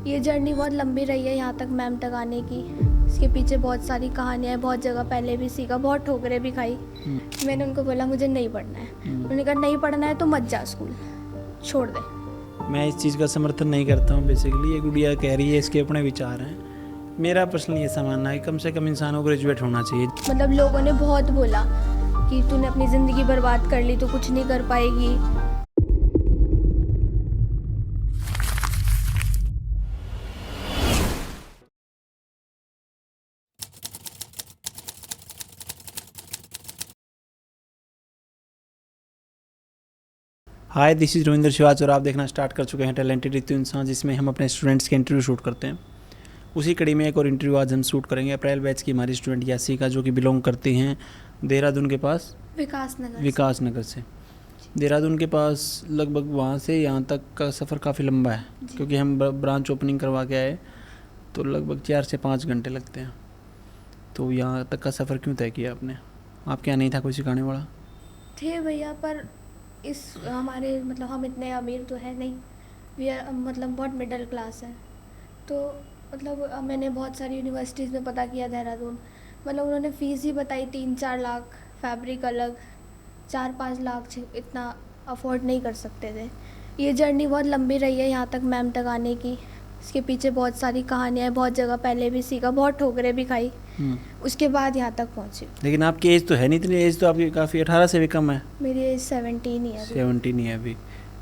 ये जर्नी बहुत लंबी रही है यहाँ तक मैम तक आने की। इसके पीछे बहुत सारी कहानियाँ हैं, बहुत जगह पहले भी सीखा, बहुत ठोकरें भी खाई। मैंने उनको बोला मुझे नहीं पढ़ना है। उन्होंने कहा नहीं पढ़ना है तो मत जा स्कूल, छोड़ दे। मैं इस चीज़ का समर्थन नहीं करता हूँ। बेसिकली ये गुड़िया कह रही है, इसके अपने विचार हैं। मेरा पर्सनली ये मानना है कम से कम इंसान को ग्रेजुएट होना चाहिए। मतलब लोगों ने बहुत बोला कि तूने अपनी ज़िंदगी बर्बाद कर ली, तो कुछ नहीं कर पाएगी। हाय, दिस इज़ रविंद्र शिवाज और आप देखना स्टार्ट कर चुके हैं टैलेंटेड रितु इंसान, जिसमें हम अपने स्टूडेंट्स के इंटरव्यू शूट करते हैं। उसी कड़ी में एक और इंटरव्यू आज हम शूट करेंगे अप्रैल बैच की हमारी स्टूडेंट यासी का, जो कि बिलोंग करती हैं देहरादून के पास विकास नगर से। देहरादून के पास लगभग वहाँ से यहाँ तक का सफ़र काफ़ी लंबा है, क्योंकि हम ब्रांच ओपनिंग करवा के आए तो लगभग 4 से 5 घंटे लगते हैं। तो यहाँ तक का सफ़र क्यों तय किया आपने? आपके यहाँ नहीं था कोई सिखाने वाला? थे भैया, पर इस हमारे मतलब हम इतने अमीर तो है नहीं, वी आर मतलब बहुत मिडिल क्लास है। तो मतलब मैंने बहुत सारी यूनिवर्सिटीज़ में पता किया देहरादून, मतलब उन्होंने फ़ीस ही बताई 3-4 लाख, फैब्रिक अलग 4-5 लाख, इतना अफोर्ड नहीं कर सकते थे। ये जर्नी बहुत लंबी रही है यहाँ तक मैम तक आने की। इसके पीछे बहुत सारी कहानियाँ हैं, बहुत जगह पहले भी सीखा, बहुत ठोकरें भी खाई, उसके बाद यहाँ तक पहुँची। लेकिन आपकी एज तो है नहीं, इतनी एज तो आपकी काफ़ी 18 से भी कम है। मेरी एज 17 ही है अभी। 17 ही है अभी।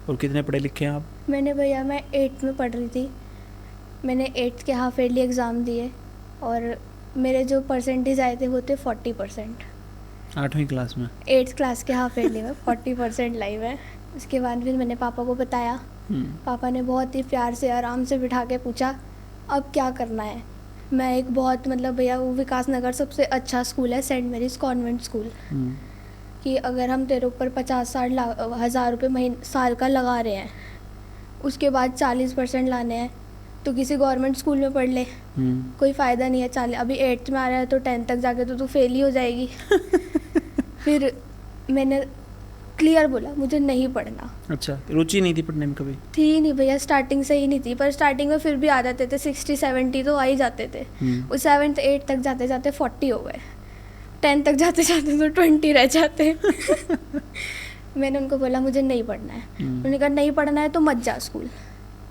और कितने पढ़े लिखे हैं आप? मैंने भैया मैं 8th में पढ़ रही थी। मैंने 8th के हाफ ईयरली एग्ज़ाम दिए और मेरे जो परसेंटेज आए थे वो थे 40%। 8वीं क्लास में? 8th क्लास के हाफ ईयरली में 40% लाई मैं। उसके बाद फिर मैंने पापा को बताया। पापा ने बहुत ही प्यार से आराम से बिठा के पूछा अब क्या करना है। मैं एक बहुत मतलब भैया वो विकास नगर सबसे अच्छा स्कूल है, सेंट मेरीज कॉन्वेंट स्कूल, कि अगर हम तेरे ऊपर 50-60 हज़ार रुपये महीने साल का लगा रहे हैं, उसके बाद 40% लाने हैं, तो किसी गवर्नमेंट स्कूल में पढ़ ले, कोई फ़ायदा नहीं है। अभी 8th में आ रहा है तो 10th तक जाके तो तू फेल ही हो जाएगी। फिर मैंने क्लियर बोला मुझे नहीं पढ़ना। अच्छा, रुचि नहीं थी पढ़ने में कभी? थी नहीं भैया, स्टार्टिंग से ही नहीं थी, पर स्टार्टिंग में फिर भी आ जाते थे 60-70 तो आ ही जाते थे। उस 7th 8th तक जाते जाते 40 हो गए, 10th तक जाते जाते तो 20 रह जाते। मैंने उनको बोला मुझे नहीं पढ़ना है। उन्होंने कहा नहीं पढ़ना है तो मत जा स्कूल,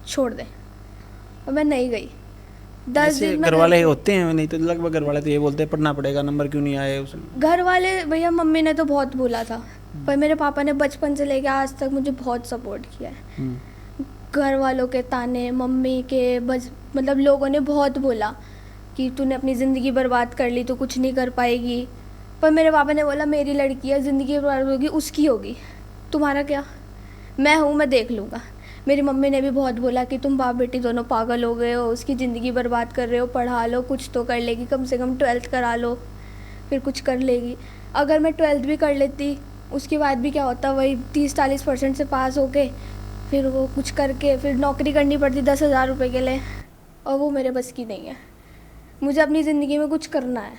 छोड़ दे। और मैं नहीं गई। 10 दिन में घर वाले होते हैं, नहीं तो लगभग घर वाले तो ये बोलते हैं पढ़ना पड़ेगा, नंबर क्यों नहीं आए उस। घर वाले भैया मम्मी ने तो बहुत बोला था, पर मेरे पापा ने बचपन से लेकर आज तक मुझे बहुत सपोर्ट किया है। घर वालों के ताने, मम्मी के मतलब लोगों ने बहुत बोला कि तूने अपनी ज़िंदगी बर्बाद कर ली तो कुछ नहीं कर पाएगी, पर मेरे पापा ने बोला मेरी लड़की है, ज़िंदगी बर्बाद होगी उसकी होगी, तुम्हारा क्या, मैं हूँ, मैं देख लूँगा। मेरी मम्मी ने भी बहुत बोला कि तुम बाप बेटी दोनों पागल हो गए हो, उसकी ज़िंदगी बर्बाद कर रहे हो, पढ़ा लो, कुछ तो कर लेगी, कम से कम 12th करा लो, फिर कुछ कर लेगी। अगर मैं 12th भी कर लेती उसके बाद भी क्या होता, वही 30-40% से पास होके फिर वो कुछ करके फिर नौकरी करनी पड़ती 10,000 रुपये के लिए, और वो मेरे बस की नहीं है। मुझे अपनी ज़िंदगी में कुछ करना है।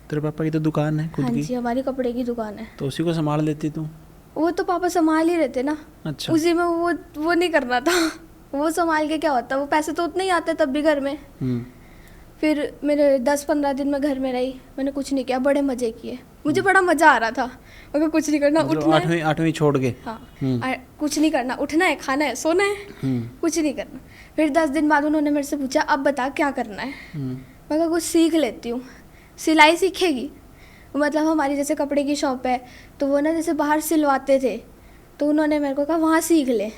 तेरे पापा की तो दुकान है खुद की? हाँ जी, हमारी कपड़े की दुकान है। तो उसी को संभाल लेती तू? वो तो पापा संभाल ही रहते ना। अच्छा। उसी में वो नहीं करना था। वो संभाल के क्या होता, वो पैसे तो उतने ही आते तब भी घर में। फिर मेरे 10-15 दिन में घर में रही, मैंने कुछ नहीं किया, बड़े मज़े किए, मुझे बड़ा मज़ा आ रहा था। मगर कुछ नहीं करना, उठना है। 8वीं छोड़ के? हाँ, कुछ नहीं करना, उठना है, खाना है, सोना है, कुछ नहीं करना। फिर 10 दिन बाद उन्होंने मेरे से पूछा अब बता क्या करना है। मैं कहा कुछ सीख लेती हूँ। सिलाई सीखेगी? मतलब हमारी जैसे कपड़े की शॉप है, तो वो ना जैसे बाहर सिलवाते थे, तो उन्होंने मेरे को कहा वहाँ सीख ले।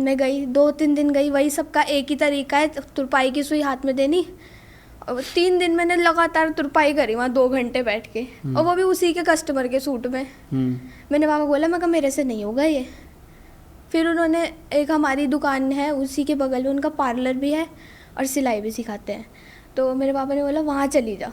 मैं गई, 2-3 दिन गई, वही सबका एक ही तरीका है, तुरपाई की सुई हाथ में देनी। और 3 दिन मैंने लगातार तुरपाई करी वहाँ 2 घंटे बैठ के, और वो भी उसी के कस्टमर के सूट में। मैंने पापा बोला, मैं कहा मेरे से नहीं होगा ये। फिर उन्होंने एक हमारी दुकान है उसी के बगल में, उनका पार्लर भी है और सिलाई भी सिखाते हैं, तो मेरे पापा ने बोला वहाँ चली जा।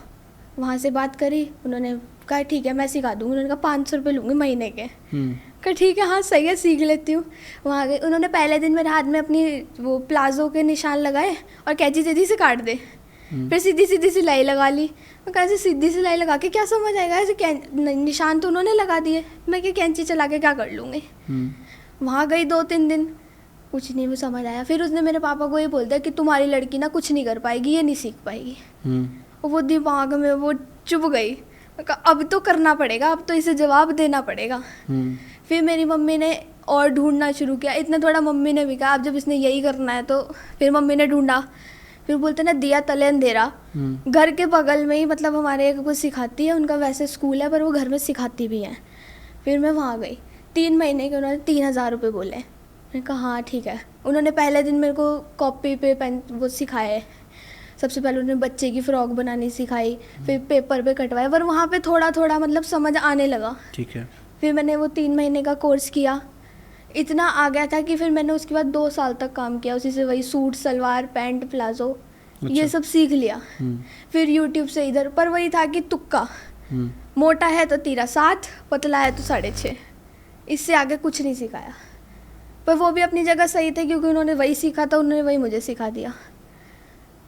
वहाँ से बात करी, उन्होंने कहा ठीक है मैं सिखा दूँगी। उन्होंने कहा 500 रुपये लूँगी महीने के। कहा ठीक है, हाँ सही है, सीख लेती हूँ। वहाँ गई, उन्होंने पहले दिन मेरे हाथ में अपनी वो प्लाजो के निशान लगाए और कैंची तेजी से काट दे। फिर सीधी सीधी सिलाई लगा ली। मैं कहा ऐसे सीधी सिलाई लगा के क्या समझ आएगा, ऐसे निशान तो उन्होंने लगा दिए, मैं क्या कैंची चला के क्या कर लूँगी। वहाँ गई 2-3 दिन, कुछ नहीं वो समझ आया। फिर उसने मेरे पापा को ये बोल दिया कि तुम्हारी लड़की ना कुछ नहीं कर पाएगी, ये नहीं सीख पाएगी। वो दिमाग में वो चुभ गई। मैं कहा अब तो करना पड़ेगा, अब तो इसे जवाब देना पड़ेगा। फिर मेरी मम्मी ने और ढूंढना शुरू किया। इतना थोड़ा मम्मी ने भी कहा अब जब इसने यही करना है तो। फिर मम्मी ने ढूंढा। फिर बोलते ना दिया तले अंधेरा। घर के बगल में ही मतलब हमारे कुछ सिखाती है, उनका वैसे स्कूल है पर वो घर में सिखाती भी है। फिर मैं वहाँ गई। 3 महीने के उन्होंने 3,000 रुपये बोले। मैंने कहा हाँ ठीक है। उन्होंने पहले दिन मेरे को कॉपी पे पेन वो सिखाए। सबसे पहले उन्होंने बच्चे की फ़्रॉक बनानी सिखाई, फिर पेपर पे कटवाए, पर वहाँ पे थोड़ा थोड़ा मतलब समझ आने लगा। ठीक है। फिर मैंने वो 3 महीने का कोर्स किया। इतना आ गया था कि फिर मैंने उसके बाद 2 साल तक काम किया उसी से, वही सूट सलवार पैंट प्लाजो ये सब सीख लिया। फिर यूट्यूब से इधर, पर वही था कि तुक्का, मोटा है तो 3.7, पतला है तो 6.5, इससे आगे कुछ नहीं सिखाया। पर वो भी अपनी जगह सही थे क्योंकि उन्होंने वही सीखा था, उन्होंने वही मुझे सिखा दिया।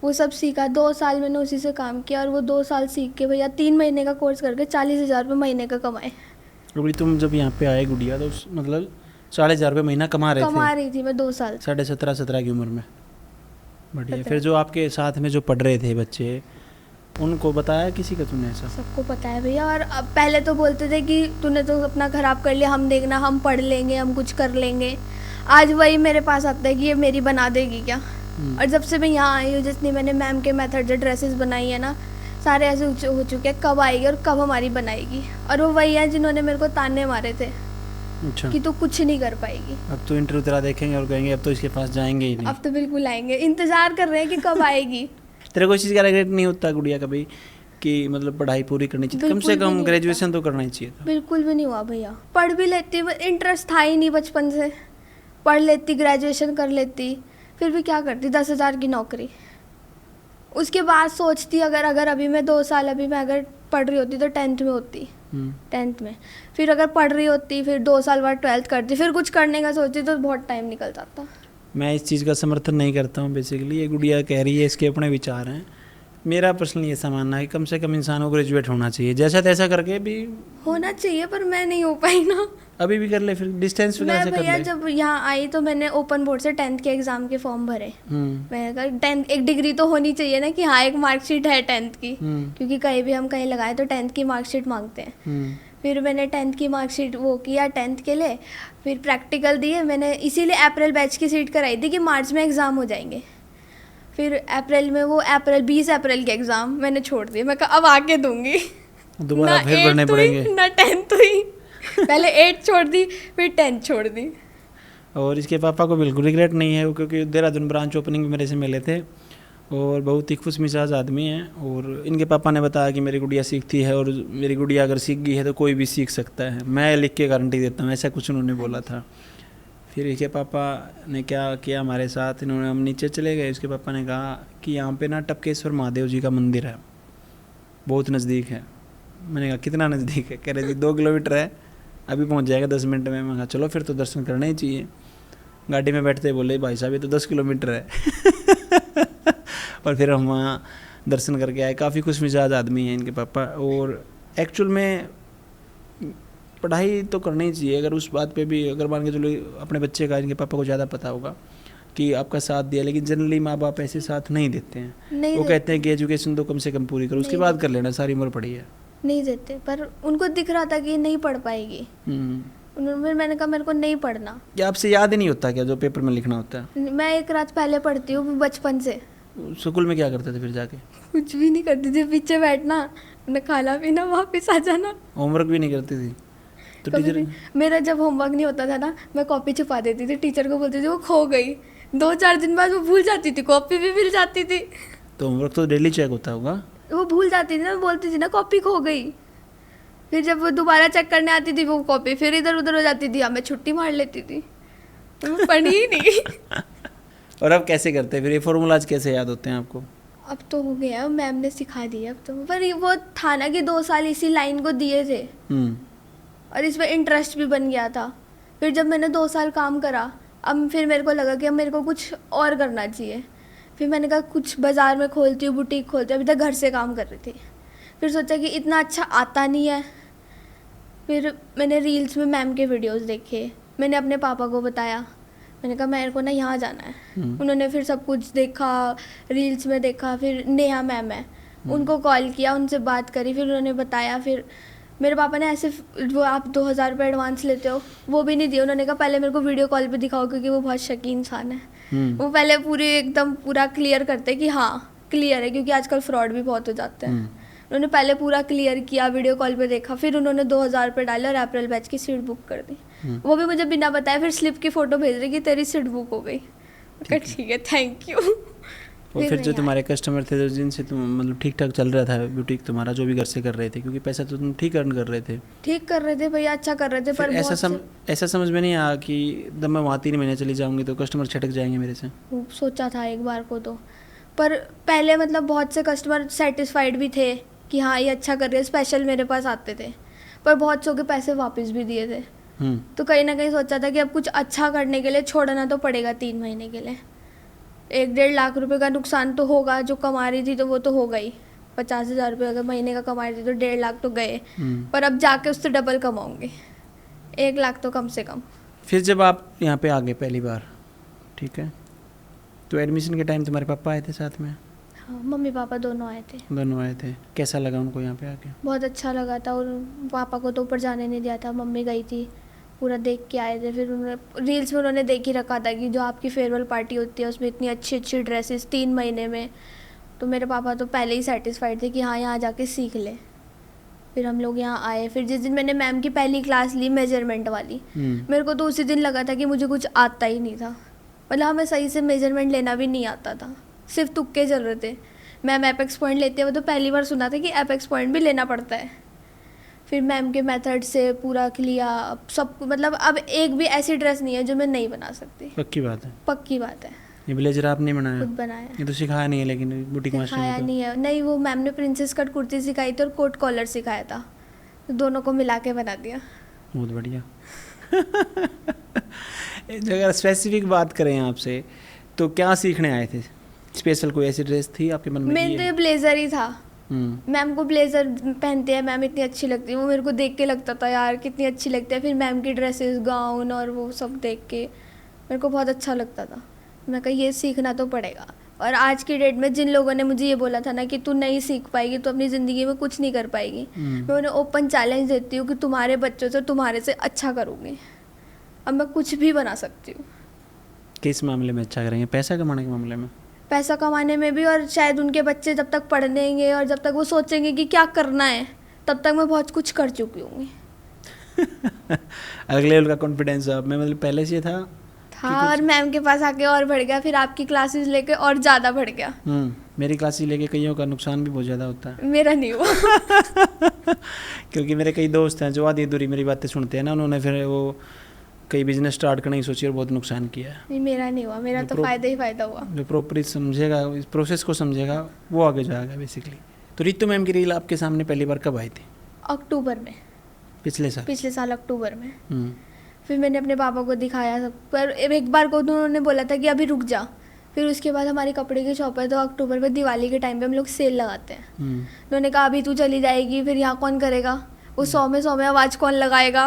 वो सब सीखा। 2 साल मैंने उसी से काम किया और वो 2 साल सीख के भैया 3 महीने का कोर्स करके 40,000 रुपये महीने का कमाए। अभी तुम जब यहाँ पे आए गुड़िया तो मतलब 40,000 रुपये महीना कमा रही थी मैं 2 साल। 17.5 की उम्र में। बढ़िया। फिर जो आपके साथ में जो पढ़ रहे थे बच्चे, उनको बताया किसी का तुमने ऐसा? सबको पता है भैया। और अब पहले तो बोलते थे कि तूने तो अपना ख़राब कर लिया, हम देखना, हम पढ़ लेंगे, हम कुछ कर लेंगे। आज वही मेरे पास आता है कि ये मेरी बना देगी क्या। और जब से मैं यहाँ आई हूँ, जितनी मैंने मैम के मेथड जो ड्रेसेस बनाई है ना, सारे ऐसे हो चुके हैं कब आएगी और कब हमारी बनाएगी। और वो वही है जिन्होंने मेरे को ताने मारे थे। अच्छा। कि तू कुछ नहीं कर पाएगी। अब तो इंटरव्यू तेरा देखेंगे और कहेंगे अब तो इसके पास जाएंगे ही नहीं। अब तो बिल्कुल आएंगे, इंतजार कर रहे हैं कि कब आएगी। तेरे को इस चीज़ का रिग्रेट नहीं होता गुड़िया कभी कि मतलब पढ़ाई पूरी करनी चाहिए, कम से कम ग्रेजुएशन तो करना ही चाहिए था? बिल्कुल भी नहीं हुआ भैया। पढ़ भी लेती, इंटरेस्ट था ही नहीं बचपन से। पढ़ लेती, ग्रेजुएशन कर लेती, फिर भी क्या करती, 10,000 की नौकरी। उसके बाद सोचती अगर अभी मैं 2 साल अभी मैं अगर पढ़ रही होती तो 10th में होती। 10th में फिर अगर पढ़ रही होती, फिर 2 साल बाद 12th करती, फिर कुछ करने का सोचती तो बहुत टाइम निकल जाता। मैं इस चीज़ का समर्थन नहीं करता हूँ। बेसिकली ये गुड़िया कह रही है, इसके अपने विचार हैं। मेरा पर्सनली ऐसा मानना है कि कम से कम इंसान को ग्रेजुएट होना चाहिए, जैसा तैसा करके भी होना चाहिए। पर मैं नहीं हो पाई ना। अभी भी कर ले, फिर डिस्टेंस पे कैसे कर ले? भैया जब यहाँ आई तो मैंने ओपन बोर्ड से 10th के एग्ज़ाम के फॉर्म भरे। मैंने कहा 10th एक डिग्री तो होनी चाहिए ना कि हाँ एक मार्कशीट है 10th की, क्योंकि कहीं भी हम कहीं लगाए तो 10th की मार्कशीट मांगते हैं। फिर मैंने 10th की मार्कशीट वो किया 10th के लिए, फिर प्रैक्टिकल दिए मैंने। इसीलिए अप्रैल बैच की सीट कराई थी कि मार्च में एग्ज़ाम हो जाएंगे। फिर अप्रैल में वो 20 अप्रैल के एग्ज़ाम मैंने छोड़ दिए। मैं कहा अब आके दूंगी, दोबारा फिर भरने पड़ेंगे ना 10th हुई। पहले 8 छोड़ दी, फिर 10th छोड़ दी। और इसके पापा को बिल्कुल रिग्रेट नहीं है, क्योंकि देहरादून ब्रांच ओपनिंग में मेरे से मिले थे और बहुत ही खुश मिजाज आदमी हैं। और इनके पापा ने बताया कि मेरी गुड़िया सीखती है और मेरी गुड़िया अगर सीख गई है तो कोई भी सीख सकता है, मैं लिख के गारंटी देता हूँ, ऐसा कुछ उन्होंने बोला था। फिर इसके पापा ने क्या किया हमारे साथ, इन्होंने हम नीचे चले गए। इसके पापा ने कहा कि यहाँ पे ना टपकेश्वर महादेव जी का मंदिर है, बहुत नज़दीक है। मैंने कहा कितना नज़दीक है? कह रहे जी 2 किलोमीटर है, अभी पहुँच जाएगा 10 मिनट में। मैं कहा चलो फिर तो दर्शन करना ही चाहिए। गाड़ी में बैठते बोले भाई साहब ये तो 10 किलोमीटर है। और फिर हम वहाँ दर्शन करके आए। काफ़ी खुश मिजाज आदमी हैं इनके पापा। और एक्चुअल में पढ़ाई तो करनी ही चाहिए। अगर उस बात पे भी अगर मान के चलो अपने बच्चे का, इनके पापा को ज़्यादा पता होगा कि आपका साथ दिया, लेकिन जनरली माँ बाप ऐसे साथ नहीं देते हैं। वो कहते हैं कि एजुकेशन तो कम से कम पूरी करो, उसके बाद कर लेना, सारी उम्र पढ़ी है। नहीं देते, पर उनको दिख रहा था कि नहीं पढ़ पाएगी। मैंने कहा मेरे को नहीं पढ़ना। क्या आपसे याद ही नहीं होता क्या जो पेपर में लिखना होता है? मैं 1 रात पहले पढ़ती हूँ बचपन से। स्कूल में क्या करते थे फिर जाके? कुछ भी नहीं करती थी, पीछे बैठना, खाना पीना, वापस आ जाना। होमवर्क भी नहीं करती थी? तो टीचर मेरा जब होमवर्क नहीं होता था ना, मैं कॉपी छुपा देती थी, टीचर को बोलती थी वो खो गई। 2-4 दिन बाद वो भूल जाती थी, कॉपी भी मिल जाती थी। तो होमवर्क तो डेली चेक होता होगा? वो भूल जाती थी ना, बोलती थी ना कॉपी खो गई। फिर जब वो दोबारा चेक करने आती थी वो कॉपी फिर इधर उधर हो जाती थी, मैं छुट्टी मार लेती थी, मैं पढ़ी ही नहीं। और अब कैसे करते हैं फिर? ये फॉर्मूलाज कैसे याद होते हैं आपको? अब तो हो गया, मैम ने सिखा दिया अब तो। पर वो था ना कि 2 साल इसी लाइन को दिए थे और इस पर इंटरेस्ट भी बन गया था। फिर जब मैंने 2 साल काम करा, अब फिर मेरे को लगा कि अब मेरे को कुछ और करना चाहिए। फिर मैंने कहा कुछ बाज़ार में खोलती हूँ, बुटीक खोलती हूँ। अभी तक घर से काम कर रही थी। फिर सोचा कि इतना अच्छा आता नहीं है। फिर मैंने रील्स में मैम के वीडियोस देखे, मैंने अपने पापा को बताया। मैंने कहा मेरे को ना यहाँ जाना है। उन्होंने फिर सब कुछ देखा, रील्स में देखा, फिर नेहा मैम है उनको कॉल किया, उनसे बात करी, फिर उन्होंने बताया। फिर मेरे पापा ने ऐसे वो आप 2,000 रुपये एडवांस लेते हो वो भी नहीं दिए। उन्होंने कहा पहले मेरे को वीडियो कॉल पे दिखाओ, क्योंकि वो बहुत शकी इंसान है। वो पहले पूरा क्लियर करते कि हाँ क्लियर है, क्योंकि आजकल फ्रॉड भी बहुत हो जाते हैं। उन्होंने पहले पूरा क्लियर किया, वीडियो कॉल पे देखा, फिर उन्होंने 2,000 रुपये डाले और अप्रैल बैच की सीट बुक कर दी। वो भी मुझे बिना बताए फिर स्लिप की फ़ोटो भेज रही कि तेरी सीट बुक हो गई। ठीक है, थैंक यू। और फिर जो तुम्हारे कस्टमर थे जिनसे तुम मतलब ठीक ठाक चल रहा था बुटीक तुम्हारा, जो भी घर से कर रहे थे, क्योंकि पैसा तो तुम ठीक अर्न कर रहे थे। ठीक कर रहे थे भैया, अच्छा कर रहे थे, पर ऐसा समझ में नहीं आया कि जब मैं वहाँ 3 महीने चली जाऊँगी तो कस्टमर छटक जाएंगे मेरे से? सोचा था एक बार को तो, पर पहले मतलब बहुत से कस्टमर सेटिस्फाइड भी थे कि हाँ ये अच्छा कर रहे हैं, स्पेशल मेरे पास आते थे, पर बहुत सौ के पैसे वापस भी दिए थे। तो कहीं ना कहीं सोचा था कि अब कुछ अच्छा करने के लिए छोड़ना तो पड़ेगा 3 महीने के लिए। 1-1.5 लाख रुपए का नुकसान तो होगा, जो कमा रही थी तो वो तो होगा ही। 50,000 रुपये अगर महीने का कमा रही थी तो 1.5 लाख तो गए, पर अब जाके उससे डबल कमाऊंगी, 1 लाख तो कम से कम। फिर जब आप यहाँ पे आ गए पहली बार, ठीक है, तो एडमिशन के टाइम तुम्हारे पापा आए थे साथ में? हाँ, मम्मी पापा दोनों आए थे। दोनों आए थे। कैसा लगा उनको यहाँ पे आके? बहुत अच्छा लगा था, और पापा को तो ऊपर जाने नहीं दिया था, मम्मी गई थी, पूरा देख के आए थे। फिर उन्होंने रील्स में उन्होंने देख ही रखा था कि जो आपकी फेयरवेल पार्टी होती है उसमें इतनी अच्छी अच्छी ड्रेसेस 3 महीने में, तो मेरे पापा तो पहले ही सेटिस्फाइड थे कि हाँ यहाँ जाके सीख ले। फिर हम लोग यहाँ आए। फिर जिस दिन मैंने मैम की पहली क्लास ली मेजरमेंट वाली, मेरे को तो उसी दिन लगा था कि मुझे कुछ आता ही नहीं था, मतलब हमें सही से मेजरमेंट लेना भी नहीं आता था, सिर्फ तुक्के चल रहे थे। मैम एपेक्स पॉइंट लेते हैं, वो तो पहली बार सुना था कि एपेक्स पॉइंट भी लेना पड़ता है। फिर मैम के मेथड से पूरा किया, अब सब मतलब अब एक भी ऐसी ड्रेस नहीं है जो मैं नहीं बना सकती। पक्की बात है? पक्की बात है। ये ब्लेजर आपने बनाया? खुद बनाया। ये तो सिखाया नहीं है लेकिन बुटीक मास्टर ने? सिखाया नहीं है, नहीं, वो मैम ने प्रिंसेस कट कुर्ती सिखाई थी और कोट कॉलर सिखाया था, तो दोनों को मिला के बना दिया। बहुत बढ़िया। अगर स्पेसिफिक बात करें आपसे तो क्या सीखने आए थे? स्पेशल कोई ऐसी ड्रेस थी आपके मन में? मेरे तो ये ब्लेजर ही था। मैम को ब्लेजर पहनते हैं, मैम इतनी अच्छी लगती है, वो मेरे को देख के लगता था यार कितनी अच्छी लगती है। फिर मैम की ड्रेसेस, गाउन और वो सब देख के मेरे को बहुत अच्छा लगता था। मैं कहा ये सीखना तो पड़ेगा। और आज की डेट में जिन लोगों ने मुझे ये बोला था ना कि तू नहीं सीख पाएगी, तो अपनी ज़िंदगी में कुछ नहीं कर पाएगी, मैं उन्हें ओपन चैलेंज देती हूँ कि तुम्हारे बच्चों से तुम्हारे से अच्छा करूँगी। अब मैं कुछ भी बना सकती हूँ। किस मामले में अच्छा करेंगे? पैसा कमाने के मामले में? पैसा कमाने में भी, और शायद उनके बच्चे जब तक पढ़ लेंगे और जब तक वो सोचेंगे कि क्या करना है, तब तक मैं बहुत कुछ कर चुकी हूँ। अलग लेवल का कॉन्फिडेंस आप में, मतलब पहले से था? और मैम के पास आके और बढ़ गया, फिर आपकी क्लासेस लेके और ज़्यादा बढ़ गया। मेरी क्लासेस लेके कईयों का नुकसान भी बहुत ज़्यादा होता है। मेरा नहीं हुआ। क्योंकि मेरे कई दोस्त हैं जो आधी अधूरी मेरी बातें सुनते हैं ना, उन्होंने फिर वो कई बिजनेस स्टार्ट करने की सोची और बहुत नुकसान किया है। नहीं, मेरा नहीं हुआ, मेरा तो फ़ायदा ही फ़ायदा हुआ। जो प्रॉपरली समझेगा, इस प्रोसेस को समझेगा, वो आगे जाएगा बेसिकली। तो रितु मैम की रील आपके सामने पहली बार कब आई थी? अक्टूबर में। पिछले साल अक्टूबर में। फिर मैंने अपने पापा को दिखाया सब, पर एक बार को उन्होंने बोला था कि अभी रुक जा। फिर उसके बाद हमारी कपड़े की शॉप है, तो अक्टूबर में दिवाली के टाइम पे हम लोग सेल लगाते हैं। उन्होंने कहा अभी तू चली जाएगी, फिर यहाँ कौन करेगा, वो 100 में आवाज़ कौन लगाएगा।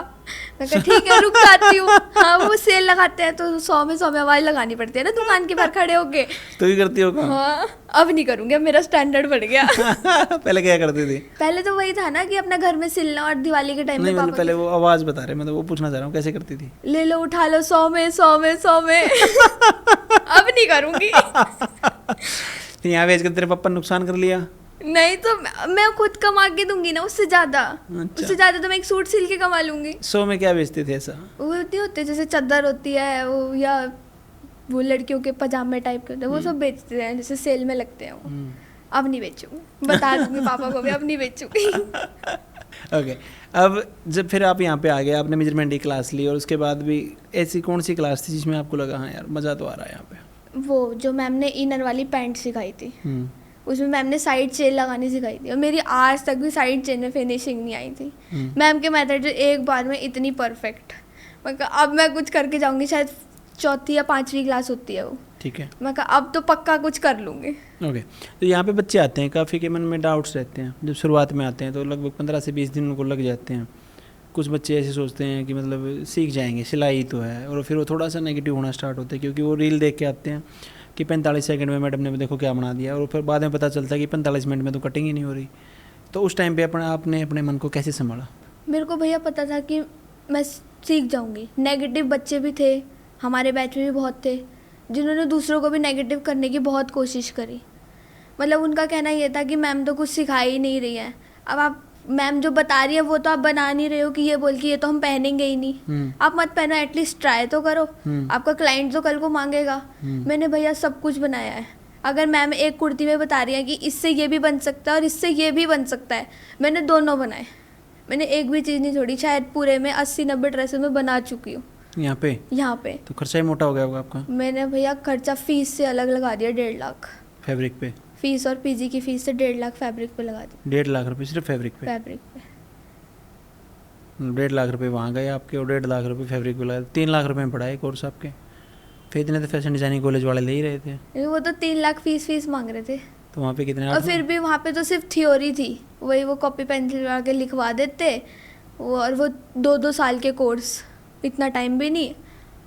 मैं कहा ठीक है रुक जाती हूँ। हाँ, वो सेल लगाते हैं तो 100 में आवाज़ लगानी पड़ती है ना दुकान के बाहर खड़े होके। तो ही करती हो काम? हाँ, अब नहीं करूँगी, अब मेरा स्टैंडर्ड बढ़ गया। पहले क्या करती थी? पहले तो वही था ना कि अपना घर में सिलना, और दिवाली के टाइम में मतलब पहले वो आवाज़ बता रहे, मतलब वो पूछना चाह रहा हूँ कैसे करती थी? ले लो उठा लो 100 में। अब नहीं करूँगी। तो यहाँ बेच कर तेरे पापा ने नुकसान कर लिया? नहीं, तो मैं खुद कमा के दूंगी ना, उससे ज्यादा। उससे ज्यादा तो मैं एक सूट सिल के कमा लूंगी। 100 में क्या बेचते थे ऐसा? वो होते जैसे चादर होती है वो, या वो लड़कियों के पजामे टाइप के होते हैं, वो सब बेचते हैं, जैसे सेल में लगते हैं वो। अब नहीं बेचूंगी, बता दूंगी पापा को भी, अब नहीं बेचूंगी। ओके, अब जब फिर आप यहाँ पे आ गए, आपने मेजरमेंट की क्लास ली, और उसके बाद भी ऐसी कौन सी क्लास थी जिसमें आपको लगा हाँ यार मज़ा तो आ रहा है यहाँ पे? वो जो मैम ने इनर वाली पैंट सिखाई थी, उसमें मैम ने साइड चेन लगानी सिखाई थी, और मेरी आज तक भी साइड चेन में फिनिशिंग नहीं आई थी। मैम के मेथड एक बार में इतनी परफेक्ट, मैं अब मैं कुछ करके जाऊंगी, शायद 4वीं या 5वीं क्लास होती है वो। ठीक है, मैं अब तो पक्का कुछ कर लूँगी। ओके, तो यहाँ पे बच्चे आते हैं, काफ़ी के मन में डाउट्स रहते हैं, जब शुरुआत में आते हैं तो लगभग 15 से 20 दिन उनको लग जाते हैं, कुछ बच्चे ऐसे सोचते हैं कि मतलब सीख जाएंगे, सिलाई तो है, और फिर वो थोड़ा सा नेगेटिव होना स्टार्ट होता है क्योंकि वो रील देख के आते हैं कि 45 सेकंड में मैडम ने देखो क्या बना दिया, और फिर बाद में पता चलता है कि 45 मिनट में तो कटिंग ही नहीं हो रही। तो उस टाइम पे आपने अपने मन को कैसे संभाला? मेरे को भैया पता था कि मैं सीख जाऊंगी। नेगेटिव बच्चे भी थे हमारे बैच में भी, बहुत थे जिन्होंने दूसरों को भी नेगेटिव करने की बहुत कोशिश करी। मतलब उनका कहना ये था कि मैम तो कुछ सिखा ही नहीं रही है, अब आप मैम जो बता रही है वो तो आप बना नहीं रहे हो, कि ये बोल के ये तो हम पहनेंगे ही नहीं, आप मत पहनो, एटलीस्ट ट्राई तो करो, आपका क्लाइंट तो कल को मांगेगा। मैंने भैया सब कुछ बनाया है। अगर मैम एक कुर्ती में बता रही है कि इससे ये भी बन सकता है और इससे ये भी बन सकता है, मैंने दोनों बनाए। मैंने एक भी चीज़ नहीं छोड़ी। शायद पूरे में 80-90 ड्रेसेस में बना चुकी हूँ यहाँ पे। तो खर्चा ही मोटा हो गया होगा आपका? मैंने भैया खर्चा फीस से अलग लगा दिया, 1.5 लाख फैब्रिक पे। फीस और पीजी की फीस से 1.5 लाख फैब्रिक पे लगा दी। 1.5 लाख रुपए सिर्फ फैब्रिक पे? 1.5 लाख रुपए वहाँ गए आपके, और 1.5 लाख रुपए फैब्रिक पे लगा। 3 लाख रुपए में पढ़ाए कोर्स आपके। फिर इतने तो फैशन डिजाइनिंग कॉलेज वाले ले ही रहे थे। वो तो 3 लाख फीस मांग रहे थे। तो वहाँ पे कितने? और फिर भी वहाँ पे तो सिर्फ थ्योरी थी, वही वो कॉपी पेंसिल लगा के लिखवा देते वो, और वो 2-2 साल के कोर्स, इतना टाइम भी नहीं,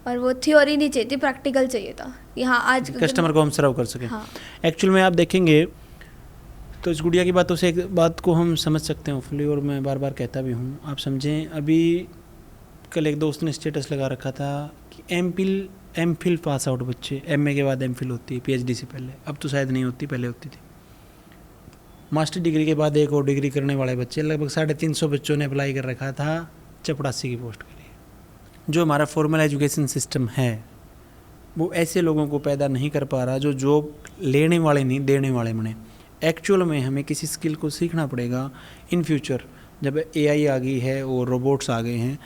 और वो थ्योरी नहीं चाहिए थी, प्रैक्टिकल चाहिए था कि हाँ आज कस्टमर को हम सर्व कर सकें। हाँ। एक्चुअल में आप देखेंगे तो इस गुड़िया की बातों से एक बात को हम समझ सकते हैं फुली, और मैं बार बार कहता भी हूँ, आप समझें। अभी कल एक दोस्त ने स्टेटस लगा रखा था कि एमफिल पास आउट बच्चे, एमए के बाद एमफिल होती है पीएचडी से पहले, अब तो शायद नहीं होती, पहले होती थी। मास्टर डिग्री के बाद एक और डिग्री करने वाले बच्चे, लगभग 350 बच्चों ने अप्लाई कर रखा था चपड़ासी की पोस्ट के लिए। जो हमारा फॉर्मल एजुकेशन सिस्टम है वो ऐसे लोगों को पैदा नहीं कर पा रहा जो जॉब लेने वाले नहीं देने वाले बने। एक्चुअल में हमें किसी स्किल को सीखना पड़ेगा इन फ्यूचर, जब एआई आ गई है और रोबोट्स आ गए हैं,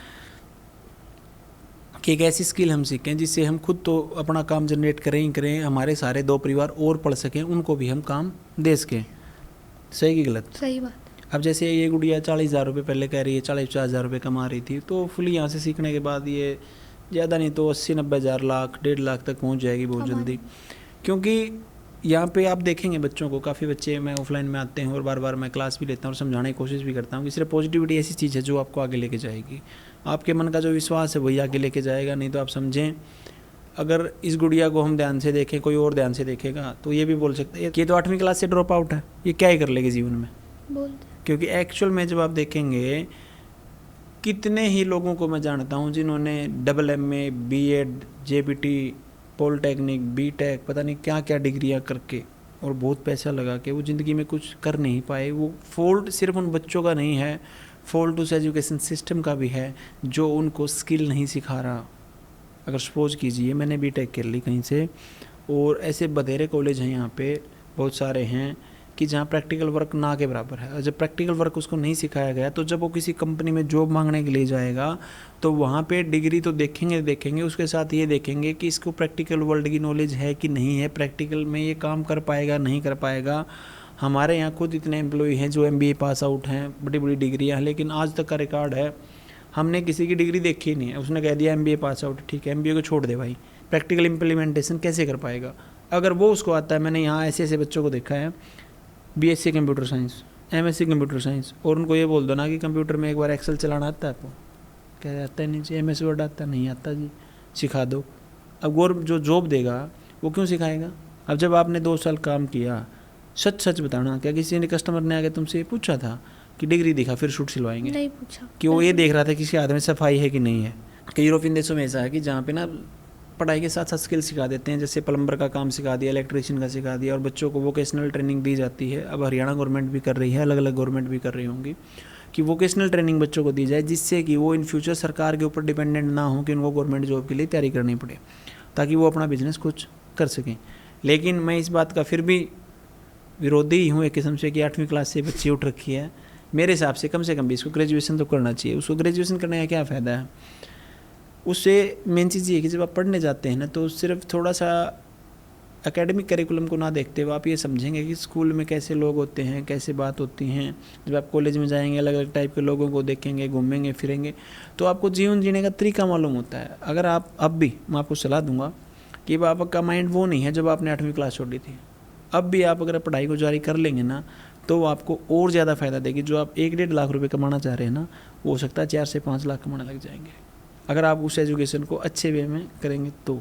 कि एक ऐसी स्किल हम सीखें जिससे हम खुद तो अपना काम जनरेट करें ही करें, हमारे सारे 2 परिवार और पढ़ सकें, उनको भी हम काम दे सकें। सही कि गलत? सही बात। अब जैसे ये गुड़िया 40,000 रुपये पहले कह रही है, 40-50,000 रुपये कमा रही थी, तो फुली यहाँ से सीखने के बाद ये ज़्यादा नहीं तो 80-90 हज़ार, लाख 1.5 लाख तक पहुँच जाएगी बहुत जल्दी। क्योंकि यहाँ पे आप देखेंगे बच्चों को, काफ़ी बच्चे मैं ऑफलाइन में आते हैं और बार बार मैं क्लास भी लेता हूँ और समझाने की कोशिश भी करता हूँ कि सिर्फ पॉजिटिविटी ऐसी चीज़ है जो आपको आगे लेके जाएगी। आपके मन का जो विश्वास है वही आगे लेके जाएगा। नहीं तो आप समझें, अगर इस गुड़िया को हम ध्यान से देखें, कोई और ध्यान से देखेगा तो ये भी बोल सकते हैं कि ये तो 8वीं क्लास से ड्रॉप आउट है, ये क्या ही कर लेगी जीवन में। क्योंकि एक्चुअल में जब आप देखेंगे, कितने ही लोगों को मैं जानता हूँ जिन्होंने MA, BEd, JPT, polytechnic, BTech, पता नहीं क्या क्या डिग्रियाँ करके और बहुत पैसा लगा के वो ज़िंदगी में कुछ कर नहीं पाए। वो फॉल्ट सिर्फ उन बच्चों का नहीं है, फॉल्ट उस एजुकेशन सिस्टम का भी है जो उनको स्किल नहीं सिखा रहा। अगर सपोज कीजिए मैंने बीटेक कर ली कहीं से, और ऐसे बधेरे कॉलेज हैं यहाँ पे बहुत सारे हैं कि जहाँ प्रैक्टिकल वर्क ना के बराबर है, और जब प्रैक्टिकल वर्क उसको नहीं सिखाया गया तो जब वो किसी कंपनी में जॉब मांगने के लिए जाएगा तो वहाँ पे डिग्री तो देखेंगे, उसके साथ ये देखेंगे कि इसको प्रैक्टिकल वर्ल्ड की नॉलेज है कि नहीं है, प्रैक्टिकल में ये काम कर पाएगा नहीं कर पाएगा। हमारे यहाँ खुद इतने एम्प्लॉय हैं जो MBA पास आउट हैं, बड़ी बड़ी डिग्रियाँ, लेकिन आज तक का रिकॉर्ड है हमने किसी की डिग्री देखी ही नहीं है। उसने कह दिया MBA पास आउट, ठीक है MBA को छोड़ दे भाई, प्रैक्टिकल इम्प्लीमेंटेशन कैसे कर पाएगा? अगर वो उसको आता है, मैंने यहाँ ऐसे ऐसे बच्चों को देखा है, BSc computer science, MSc computer science, और उनको ये बोल दो ना कि कंप्यूटर में एक बार एक्सेल चलाना आता है आपको, क्या आता है? नहीं जी। MS वर्ड आता नहीं आता जी, सिखा दो। अब गौर जो जॉब देगा वो क्यों सिखाएगा? अब जब आपने 2 साल काम किया, सच बताना, क्या किसी ने कस्टमर ने आगे तुमसे पूछा था कि डिग्री दिखा फिर सूट सिलवाएंगे? नहीं पूछा। कि वो ये देख रहा था किसी हाथ में सफाई है कि नहीं है। कई यूरोपियन देशों में ऐसा है कि जहाँ पे ना पढ़ाई के साथ साथ स्किल सिखा देते हैं, जैसे प्लम्बर का काम सिखा दिया, इलेक्ट्रीशियन का सिखा दिया, और बच्चों को वोकेशनल ट्रेनिंग दी जाती है। अब हरियाणा गवर्नमेंट भी कर रही है, अलग अलग गवर्नमेंट भी कर रही होंगी कि वोकेशनल ट्रेनिंग बच्चों को दी जाए, जिससे कि वो इन फ्यूचर सरकार के ऊपर डिपेंडेंट ना हो कि उनको गवर्नमेंट जॉब के लिए तैयारी करनी पड़े, ताकि वो अपना बिजनेस कुछ कर सकें। लेकिन मैं इस बात का फिर भी विरोधी ही हूँ एक किस्म से कि 8वीं क्लास से बच्ची उठ रखी है। मेरे हिसाब से कम भी इसको ग्रेजुएशन तो करना चाहिए। उसको ग्रेजुएशन करने का क्या फ़ायदा है? उससे मेन चीज़ ये है कि जब आप पढ़ने जाते हैं ना, तो सिर्फ थोड़ा सा एकेडमिक करिकुलम को ना देखते हुए आप ये समझेंगे कि स्कूल में कैसे लोग होते हैं, कैसे बात होती हैं। जब आप कॉलेज में जाएंगे, अलग अलग टाइप के लोगों को देखेंगे, घूमेंगे फिरेंगे, तो आपको जीवन जीने का तरीका मालूम होता है। अगर आप अब भी, मैं आपको सलाह दूंगा कि आपका माइंड वो नहीं है जब आपने 8वीं क्लास छोड़ी थी। अब भी आप अगर पढ़ाई को जारी कर लेंगे ना, तो वो आपको और ज़्यादा फ़ायदा देगी। जो आप 1-1.5 लाख रुपए कमाना चाह रहे हैं ना, वो हो सकता है 4 से 5 लाख कमाने लग जाएंगे, अगर आप उस एजुकेशन को अच्छे वे में करेंगे तो,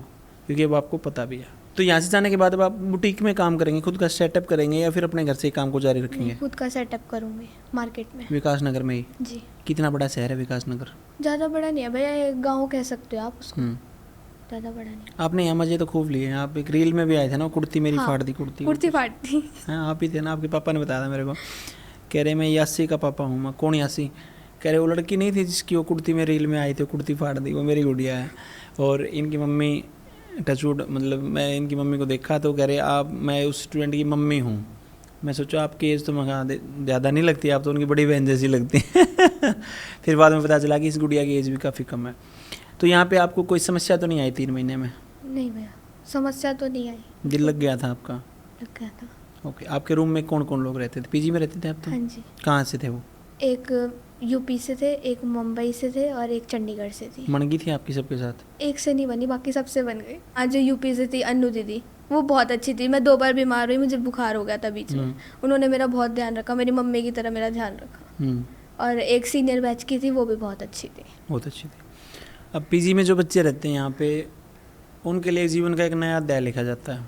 क्योंकि अब आपको पता भी है। तो यहाँ से जाने के बाद अब आप बुटीक में काम करेंगे, खुद का सेटअप करेंगे, या फिर अपने घर से ही काम को जारी रखेंगे? खुद का सेटअप करूँगी मार्केट में। विकास नगर में ही? जी। कितना बड़ा शहर है विकास नगर? ज़्यादा बड़ा नहीं है भैया, गाँव कह सकते हो आप उसको, ज़्यादा बड़ा नहीं। आपने यहाँ मजे तो खूब लिए हैं। आप एक रील में भी आए थे ना, कुर्ती मेरी फाड़ दी, कुर्ती फाड़ दी। हाँ, आप ही थे ना, आपके पापा ने बताया था मेरे को। कह रहे मैं यासी का पापा हूँ। मैं कौन यासी? कह रहे वो लड़की नहीं थी जिसकी वो कुर्ती में रील में आई थी, कुर्ती फाड़ दी, वो मेरी गुड़िया है। और इनकी मम्मी टचवुड, मतलब मैं इनकी मम्मी को देखा तो कह रहे मैं उस स्टूडेंट की मम्मी हूँ। मैं सोचा आपकी एज तो मैं ज़्यादा नहीं लगती, आप तो उनकी बड़ी बहन जैसी लगती है। फिर बाद में पता चला कि इस गुड़िया की एज भी काफ़ी कम है। तो यहाँ पे आपको कोई समस्या तो नहीं आई 3 महीने में? नहीं भैया, समस्या तो नहीं आई। दिल लग गया था आपका? लग गया था। ओके। आपके रूम में कौन कौन लोग रहते थे? पीजी में रहते थे आप तो? हाँ जी। कहाँ से थे वो? एक यूपी से थे, एक मुंबई से थे और एक चंडीगढ़ से थी। मनगी थी आपकी सबके साथ? एक से नहीं बनी, बाकी सबसे बन गई। आज जो यूपी से थी अन्नू दीदी, वो बहुत अच्छी थी। मैं 2 बार बीमार हुई, मुझे बुखार हो गया था बीच में, उन्होंने मेरा बहुत ध्यान रखा, मेरी मम्मी की तरह मेरा ध्यान रखा। और एक सीनियर बैच की थी, वो भी बहुत अच्छी थी। बहुत अच्छी थी। अब पीजी में जो बच्चे रहते हैं यहाँ पे, उनके लिए जीवन का एक नया अध्याय लिखा जाता है।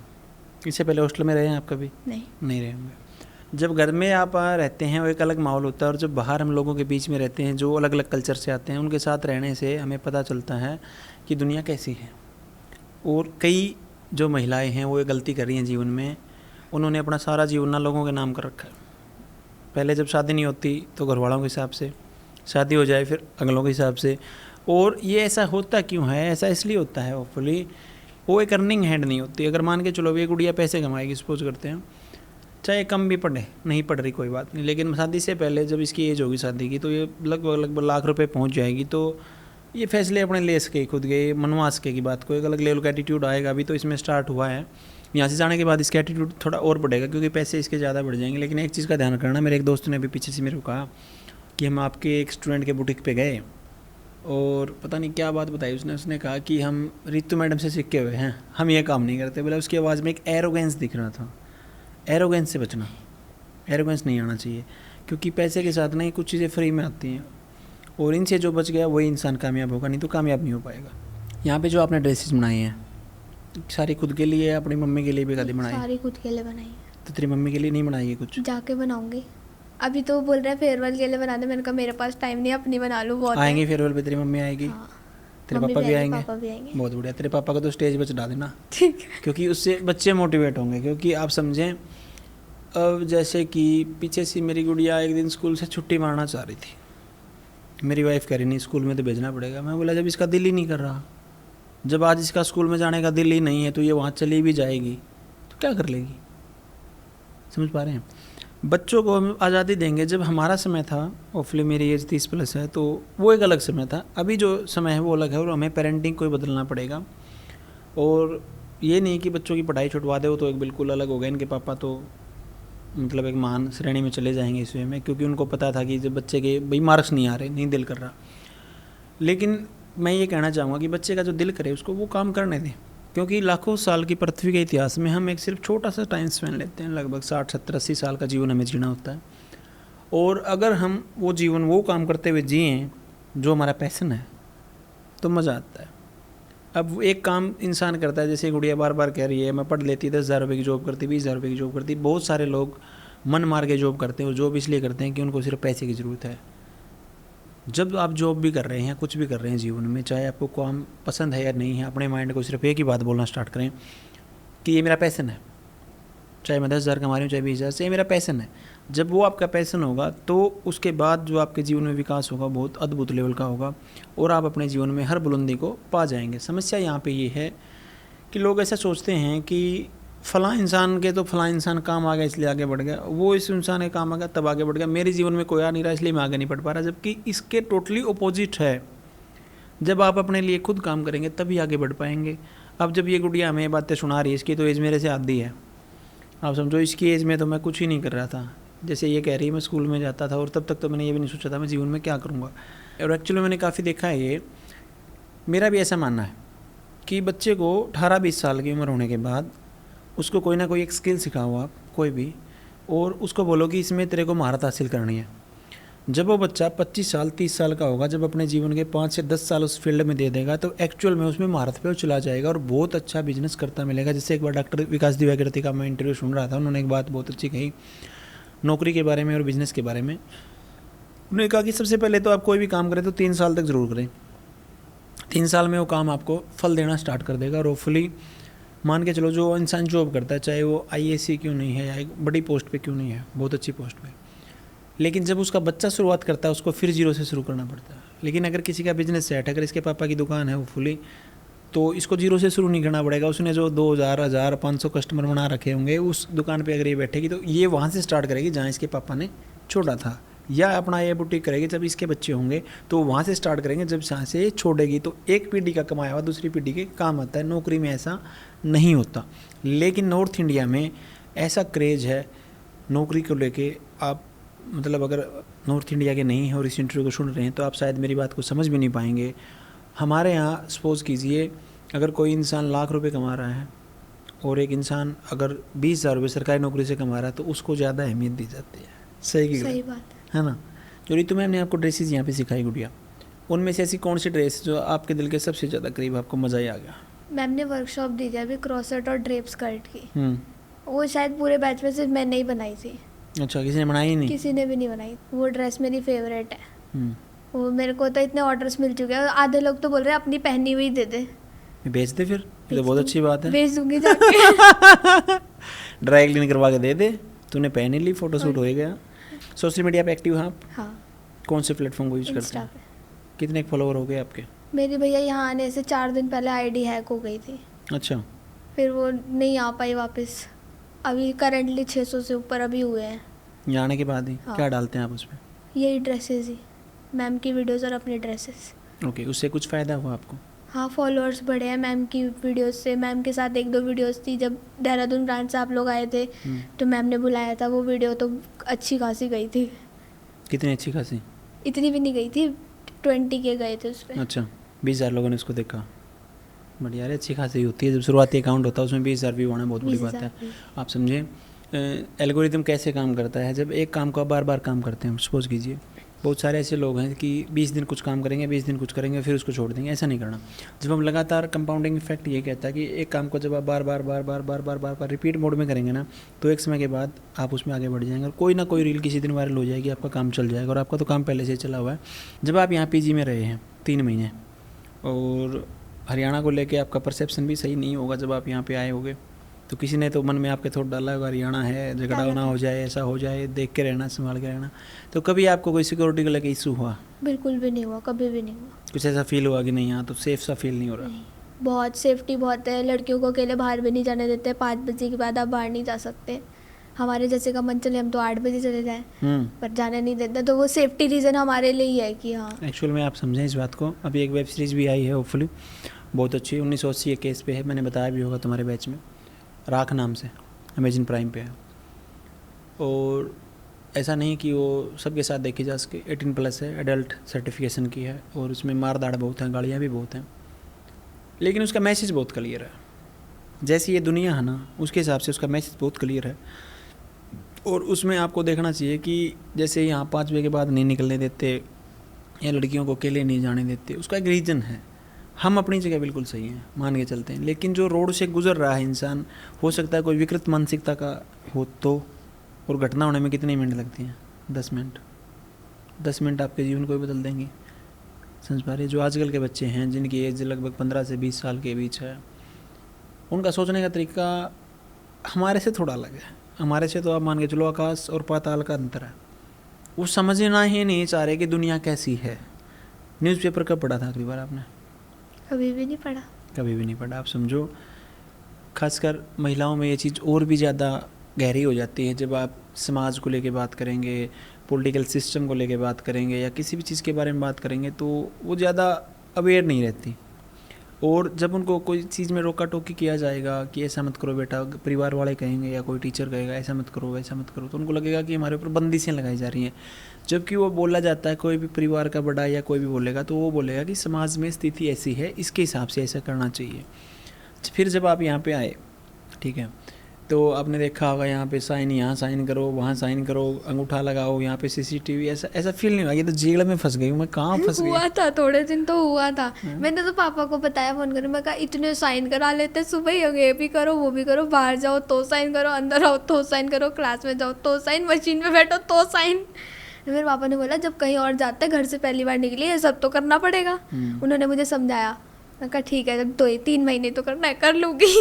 इससे पहले हॉस्टल में रहे हैं आप कभी? नहीं रहे होंगे। जब घर में आप रहते हैं वो एक अलग माहौल होता है, और जब बाहर हम लोगों के बीच में रहते हैं जो अलग अलग कल्चर से आते हैं, उनके साथ रहने से हमें पता चलता है कि दुनिया कैसी है। और कई जो महिलाएं हैं वो ये गलती कर रही हैं जीवन में, उन्होंने अपना सारा जीवन ना लोगों के नाम कर रखा है। पहले जब शादी नहीं होती तो घर वालों के हिसाब से, शादी हो जाए फिर अगलों के हिसाब से। और ये ऐसा होता क्यों है? ऐसा इसलिए होता है होपफुली वो एक अर्निंग हैंड नहीं होती। अगर मान के चलो ये गुड़िया पैसे कमाएगी, सपोज करते हैं, चाहे कम भी पढ़े, नहीं पढ़ रही कोई बात नहीं, लेकिन शादी से पहले जब इसकी एज होगी शादी की, तो ये लगभग लाख रुपए पहुंच जाएगी। तो ये फैसले अपने ले सके, खुद के मनवा सके की बात को, एक अलग लेवल का एटीट्यूड आएगा। अभी तो इसमें स्टार्ट हुआ है, यहाँ से जाने के बाद इसका एटीट्यूड थोड़ा और बढ़ेगा, क्योंकि पैसे इसके ज़्यादा बढ़ जाएंगे। लेकिन एक चीज़ का ध्यान रखना, मेरे एक दोस्त ने अभी पीछे से मेरे को कहा कि हम आपके एक स्टूडेंट के बुटीक पे गए और पता नहीं क्या बात बताई उसने कहा कि हम रितु मैडम से सीखे हुए हैं, हम ये काम नहीं करते। बोला उसकी आवाज़ में एक एरोगेंस दिख रहा था। एरोगेंस से बचना, एरोगेंस नहीं आना चाहिए, क्योंकि पैसे के साथ नहीं कुछ चीज़ें फ्री में आती हैं, और इनसे जो बच गया वही इंसान कामयाब होगा, नहीं तो कामयाब नहीं हो पाएगा। यहाँ पे जो आपने ड्रेसेस बनाई हैं सारी खुद के लिए, अपनी मम्मी के लिए भी कभी बनाई? सारी खुद के लिए बनाई है। तो तेरी मम्मी के लिए नहीं बनाई है कुछ? जाके बनाऊंगी। अभी तो बोल रहे हैं फेयरवेल के लिए बना दे, मैंने कहा मेरे पास टाइम नहीं, अपनी बना लूँ। बहुत आएंगी फेयरवेल पे? तेरी मम्मी आएगी? हाँ। तेरे पापा भी आएंगे? पापा भी आएंगे। बहुत बढ़िया। तेरे पापा को तो स्टेज पर चढ़ा देना, ठीक है, क्योंकि उससे बच्चे मोटिवेट होंगे। क्योंकि आप समझें, अब जैसे कि पीछे से मेरी गुड़िया एक दिन स्कूल से छुट्टी मारना चाह रही थी, मेरी वाइफ कह रही नहीं स्कूल में तो भेजना पड़ेगा। मैं बोला जब इसका दिल ही नहीं कर रहा, जब आज इसका स्कूल में जाने का दिल ही नहीं है, तो ये वहाँ चली भी जाएगी तो क्या कर लेगी? समझ पा रहे हैं? बच्चों को हम आज़ादी देंगे। जब हमारा समय था, ऑफली मेरी एज 30+ है, तो वो एक अलग समय था। अभी जो समय है वो अलग है, और हमें पेरेंटिंग को बदलना पड़ेगा। और ये नहीं कि बच्चों की पढ़ाई छुटवा दो तो एक बिल्कुल अलग हो गए। इनके पापा तो मतलब एक महान श्रेणी में चले जाएंगे इस वे में, क्योंकि उनको पता था कि जब बच्चे के भाई मार्क्स नहीं आ रहे, नहीं दिल कर रहा। लेकिन मैं ये कहना चाहूँगा कि बच्चे का जो दिल करे उसको वो काम करने दें, क्योंकि लाखों साल की पृथ्वी के इतिहास में हम एक सिर्फ छोटा सा टाइम स्पेन लेते हैं। लगभग 60, 70, 80 साल का जीवन हमें जीना होता है। और अगर हम वो जीवन वो काम करते हुए जिएँ जो हमारा पैसन है, तो मज़ा आता है। अब एक काम इंसान करता है, जैसे गुड़िया बार बार कह रही है मैं पढ़ लेती, 10,000 रुपये की जॉब करती, 20,000 रुपये की जॉब करती। बहुत सारे लोग मन मार के जॉब करते हैं, और जॉब इसलिए करते हैं कि उनको सिर्फ पैसे की ज़रूरत है। जब आप जॉब भी कर रहे हैं, कुछ भी कर रहे हैं जीवन में, चाहे आपको काम पसंद है या नहीं है, अपने माइंड को सिर्फ एक ही बात बोलना स्टार्ट करें कि ये मेरा पैसन है। चाहे मैं 10,000 कमा रही हूँ, चाहे 20,000, से ये मेरा पैसन है। जब वो आपका पैसन होगा तो उसके बाद जो आपके जीवन में विकास होगा बहुत अद्भुत लेवल का होगा, और आप अपने जीवन में हर बुलंदी को पा जाएंगे। समस्या यहाँ पे ये है कि लोग ऐसा सोचते हैं कि फ़लाँ इंसान के तो फ़लाँ इंसान काम आ गया इसलिए आगे बढ़ गया, वो इस इंसान के काम आ गया तब आगे बढ़ गया, मेरे जीवन में कोई आ नहीं रहा इसलिए मैं आगे नहीं बढ़ पा रहा। जबकि इसके टोटली अपोजिट है। जब आप अपने लिए खुद काम करेंगे तभी आगे बढ़ पाएंगे। अब जब ये गुड़िया हमें बातें सुना रही है, इसकी तो एज मेरे से आधी है। आप समझो इसकी एज में तो मैं कुछ ही नहीं कर रहा था। जैसे ये कह रही है मैं स्कूल में जाता था, और तब तक तो मैंने ये भी नहीं सोचा था मैं जीवन में क्या करूँगा। और एक्चुअली मैंने काफ़ी देखा है, ये मेरा भी ऐसा मानना है कि बच्चे को 18-20 साल की उम्र होने के बाद उसको कोई ना कोई एक स्किल सिखाओ आप, कोई भी, और उसको बोलो कि इसमें तेरे को महारत हासिल करनी है। जब वो बच्चा 25 साल 30 साल का होगा, जब अपने जीवन के 5 से 10 साल उस फील्ड में दे देगा तो एक्चुअल में उसमें महारत पे वो चला जाएगा और बहुत अच्छा बिजनेस करता मिलेगा। जैसे एक बार डॉक्टर विकास दिव्याकृति का मैं इंटरव्यू सुन रहा था, उन्होंने एक बात बहुत अच्छी कही नौकरी के बारे में और बिजनेस के बारे में। उन्होंने कहा कि सबसे पहले तो आप कोई भी काम करें तो 3 साल तक ज़रूर करें। 3 साल में वो काम आपको फल देना स्टार्ट कर देगा और होपफुली मान के चलो जो इंसान जॉब करता है, चाहे वो IAS क्यों नहीं है या एक बड़ी पोस्ट पे क्यों नहीं है, बहुत अच्छी पोस्ट पे, लेकिन जब उसका बच्चा शुरुआत करता है उसको फिर जीरो से शुरू करना पड़ता है। लेकिन अगर किसी का बिजनेस सेट है, अगर इसके पापा की दुकान है होपफुली, तो इसको जीरो से शुरू नहीं करना पड़ेगा। उसने जो 2000 1000 500 कस्टमर बना रखे होंगे उस दुकान पे अगर ये बैठेगी तो ये वहाँ से स्टार्ट करेगी जहाँ इसके पापा ने छोड़ा था, या अपना ये बुटीक करेगी जब इसके बच्चे होंगे तो वहाँ से स्टार्ट करेंगे जब जहाँ से छोड़ेगी। तो एक पीढ़ी का कमाया हुआ दूसरी पीढ़ी के काम आता है। नौकरी में ऐसा नहीं होता, लेकिन नॉर्थ इंडिया में ऐसा क्रेज़ है नौकरी को लेके। आप मतलब अगर नॉर्थ इंडिया के नहीं हैं और इस इंटरव्यू को सुन रहे हैं तो आप शायद मेरी बात को समझ भी नहीं पाएंगे। हमारे यहाँ सपोज़ कीजिए अगर कोई इंसान लाख रुपए कमा रहा है और एक इंसान अगर 20,000 रुपये सरकारी नौकरी से कमा रहा है तो उसको ज़्यादा अहमियत दी जाती है। सही बात है ना। जो रितु मैम ने आपको ड्रेसेस यहाँ पे सिखाई गुड़िया, उनमें से ऐसी कौन सी ड्रेस जो आपके दिल के सबसे ज़्यादा करीब, आपको मज़ा ही आ गया? मैम ने वर्कशॉप दी थी अभी क्रॉसेट और ड्रेप स्कर्ट की, वो शायद पूरे बैच में सिर्फ मैंने ही बनाई थी। अच्छा, किसी ने बनाई नहीं? किसी ने भी नहीं बनाई। वो ड्रेस मेरी फेवरेट है। वो मेरे को तो इतने ऑर्डर्स मिल चुके हैं, आधे लोग तो बोल रहे हैं अपनी पहनी हुई दे दे। बेच दे फिर, ये तो बहुत अच्छी बात है। बेच दूंगी जाके। ड्राई क्लीन करवा के दे दे, तूने पहन ली, फोटो शूट हो गया। सोशल मीडिया पे एक्टिव हैं आप? हाँ। कौन से प्लेटफॉर्म को यूज करते हैं? कितने फॉलोवर हो गए आपके? मेरी भैया यहाँ आने से 4 दिन पहले आईडी हैक हो गई थी। अच्छा। फिर वो नहीं आ पाई वापस। अभी करंटली 600 से ऊपर अभी हुए हैं। यहाँ आने के बाद ही? हाँ। क्या डालते हैं आप उसमें? यही ड्रेसेस ही, मैम की वीडियोस और अपने ड्रेसेस। ओके, उससे कुछ फ़ायदा हुआ आपको? हाँ, फॉलोअर्स बढ़े हैं मैम की वीडियोस से। मैम के साथ 1-2 वीडियोस थी जब देहरादून ब्रांच से आप लोग आए थे तो मैम ने बुलाया था, वो वीडियो तो अच्छी खासी गई थी। कितनी अच्छी खासी? इतनी भी नहीं गई थी, 20 के गए थे उस पर। अच्छा, 20,000 लोगों ने उसको देखा। बढ़िया है, अच्छी खासी होती है। जब शुरुआती अकाउंट होता है उसमें 20,000 व्यू होना बहुत बड़ी बात है। आप समझे एल्गोरिदम कैसे काम करता है। जब एक काम को आप बार बार काम करते हैं, सपोज कीजिए बहुत सारे ऐसे लोग हैं कि 20 दिन कुछ काम करेंगे, 20 दिन कुछ करेंगे, फिर उसको छोड़ देंगे। ऐसा नहीं करना। जब हम लगातार कंपाउंडिंग इफेक्ट ये कहता है कि एक काम को जब आप बार बार रिपीट मोड में करेंगे ना तो एक समय के बाद आप उसमें आगे बढ़ जाएंगे और कोई ना कोई रील किसी दिन वायरल हो जाएगी, आपका काम चल जाएगा। और आपका तो काम पहले से चला हुआ है। जब आप यहाँ PG में रहे हैं 3 महीने और हरियाणा को लेके आपका परसेप्शन भी सही नहीं होगा, जब आप यहाँ पे आए होगे तो किसी ने तो मन में आपके थोड़ा डाला होगा हरियाणा है, झगड़ा ना हो जाए, ऐसा हो जाए, देख के रहना, संभाल के रहना। तो कभी आपको कोई सिक्योरिटी को लेके इशू हुआ? बिल्कुल भी नहीं हुआ, कभी भी नहीं हुआ। कुछ ऐसा फील हुआ कि नहीं यहाँ तो सेफ सा फील नहीं हो रहा? बहुत सेफ्टी बहुत है। लड़कियों को अकेले बाहर भी नहीं जाने देते। 5 बजे के बाद आप बाहर नहीं जा सकते। हमारे जैसे का मन चले हम तो 8 बजे चले जाएं, पर जाने नहीं देते। तो वो सेफ्टी रीज़न हमारे लिए ही है कि हाँ। एक्चुअल में आप समझें इस बात को, अभी एक वेब सीरीज़ भी आई है होपफुली, बहुत अच्छी, 1980 केस पे है, मैंने बताया भी होगा तुम्हारे बैच में, राख नाम से, अमेजन प्राइम पे है। और ऐसा नहीं कि वो सबके साथ देखी जा सके, 18+ है, एडल्ट सर्टिफिकेशन की है और उसमें मारदाड़ बहुत हैं, गालियाँ भी बहुत हैं, लेकिन उसका मैसेज बहुत क्लियर है। जैसी ये दुनिया है ना उसके हिसाब से उसका मैसेज बहुत क्लियर है। और उसमें आपको देखना चाहिए कि जैसे यहाँ 5 बजे के बाद नहीं निकलने देते या लड़कियों को अकेले नहीं जाने देते, उसका एक रीज़न है। हम अपनी जगह बिल्कुल सही हैं, मान के चलते हैं, लेकिन जो रोड से गुजर रहा है इंसान, हो सकता है कोई विकृत मानसिकता का हो तो, और घटना होने में कितनी मिनट लगती हैं? 10 मिनट। 10 मिनट आपके जीवन को भी बदल देंगी। समझ पा रहे? जो आजकल के बच्चे हैं जिनकी एज लगभग 15 से 20 साल के बीच है, उनका सोचने का तरीका हमारे से थोड़ा अलग है। हमारे से तो आप मान के चलो आकाश और पाताल का अंतर है। वो समझना ही नहीं चाह रहे कि दुनिया कैसी है। न्यूज़पेपर कब पढ़ा था आखिरी बार आपने? कभी भी नहीं पढ़ा। कभी भी नहीं पढ़ा। आप समझो, खासकर महिलाओं में ये चीज़ और भी ज़्यादा गहरी हो जाती है जब आप समाज को लेके बात करेंगे, पॉलिटिकल सिस्टम को लेके बात करेंगे या किसी भी चीज़ के बारे में बात करेंगे तो वो ज़्यादा अवेयर नहीं रहती। और जब उनको कोई चीज़ में रोका टोकी किया जाएगा कि ऐसा मत करो बेटा, परिवार वाले कहेंगे या कोई टीचर कहेगा ऐसा मत करो वैसा मत करो, तो उनको लगेगा कि हमारे ऊपर बंदिशें लगाई जा रही हैं। जबकि वो बोला जाता है, कोई भी परिवार का बड़ा या कोई भी बोलेगा तो वो बोलेगा कि समाज में स्थिति ऐसी है, इसके हिसाब से ऐसा करना चाहिए। फिर जब आप यहाँ पे आए, ठीक है, तो आपने देखा होगा यहाँ पे साइन, यहाँ साइन करो, वहाँ साइन करो, अंगूठा लगाओ, यहाँ पे CCTV, ऐसा ऐसा फील नहीं हुआ ये तो जेल में फंस गई हूँ मैं, कहाँ फंस गई। हुआ था, थोड़े दिन तो हुआ था। मैंने तो पापा को बताया फ़ोन करके, मैं कहा इतने साइन करा लेते सुबह ही, ये भी करो वो भी करो, बाहर जाओ तो साइन करो, अंदर आओ तो साइन करो, क्लास में जाओ तो साइन, मशीन पे बैठो तो साइन। मेरे पापा ने बोला जब कहीं और जाते घर से पहली बार निकली ये सब तो करना पड़ेगा। उन्होंने मुझे समझाया, मैं कहा ठीक है, जब 2-3 महीने तो करना है कर लूँगी।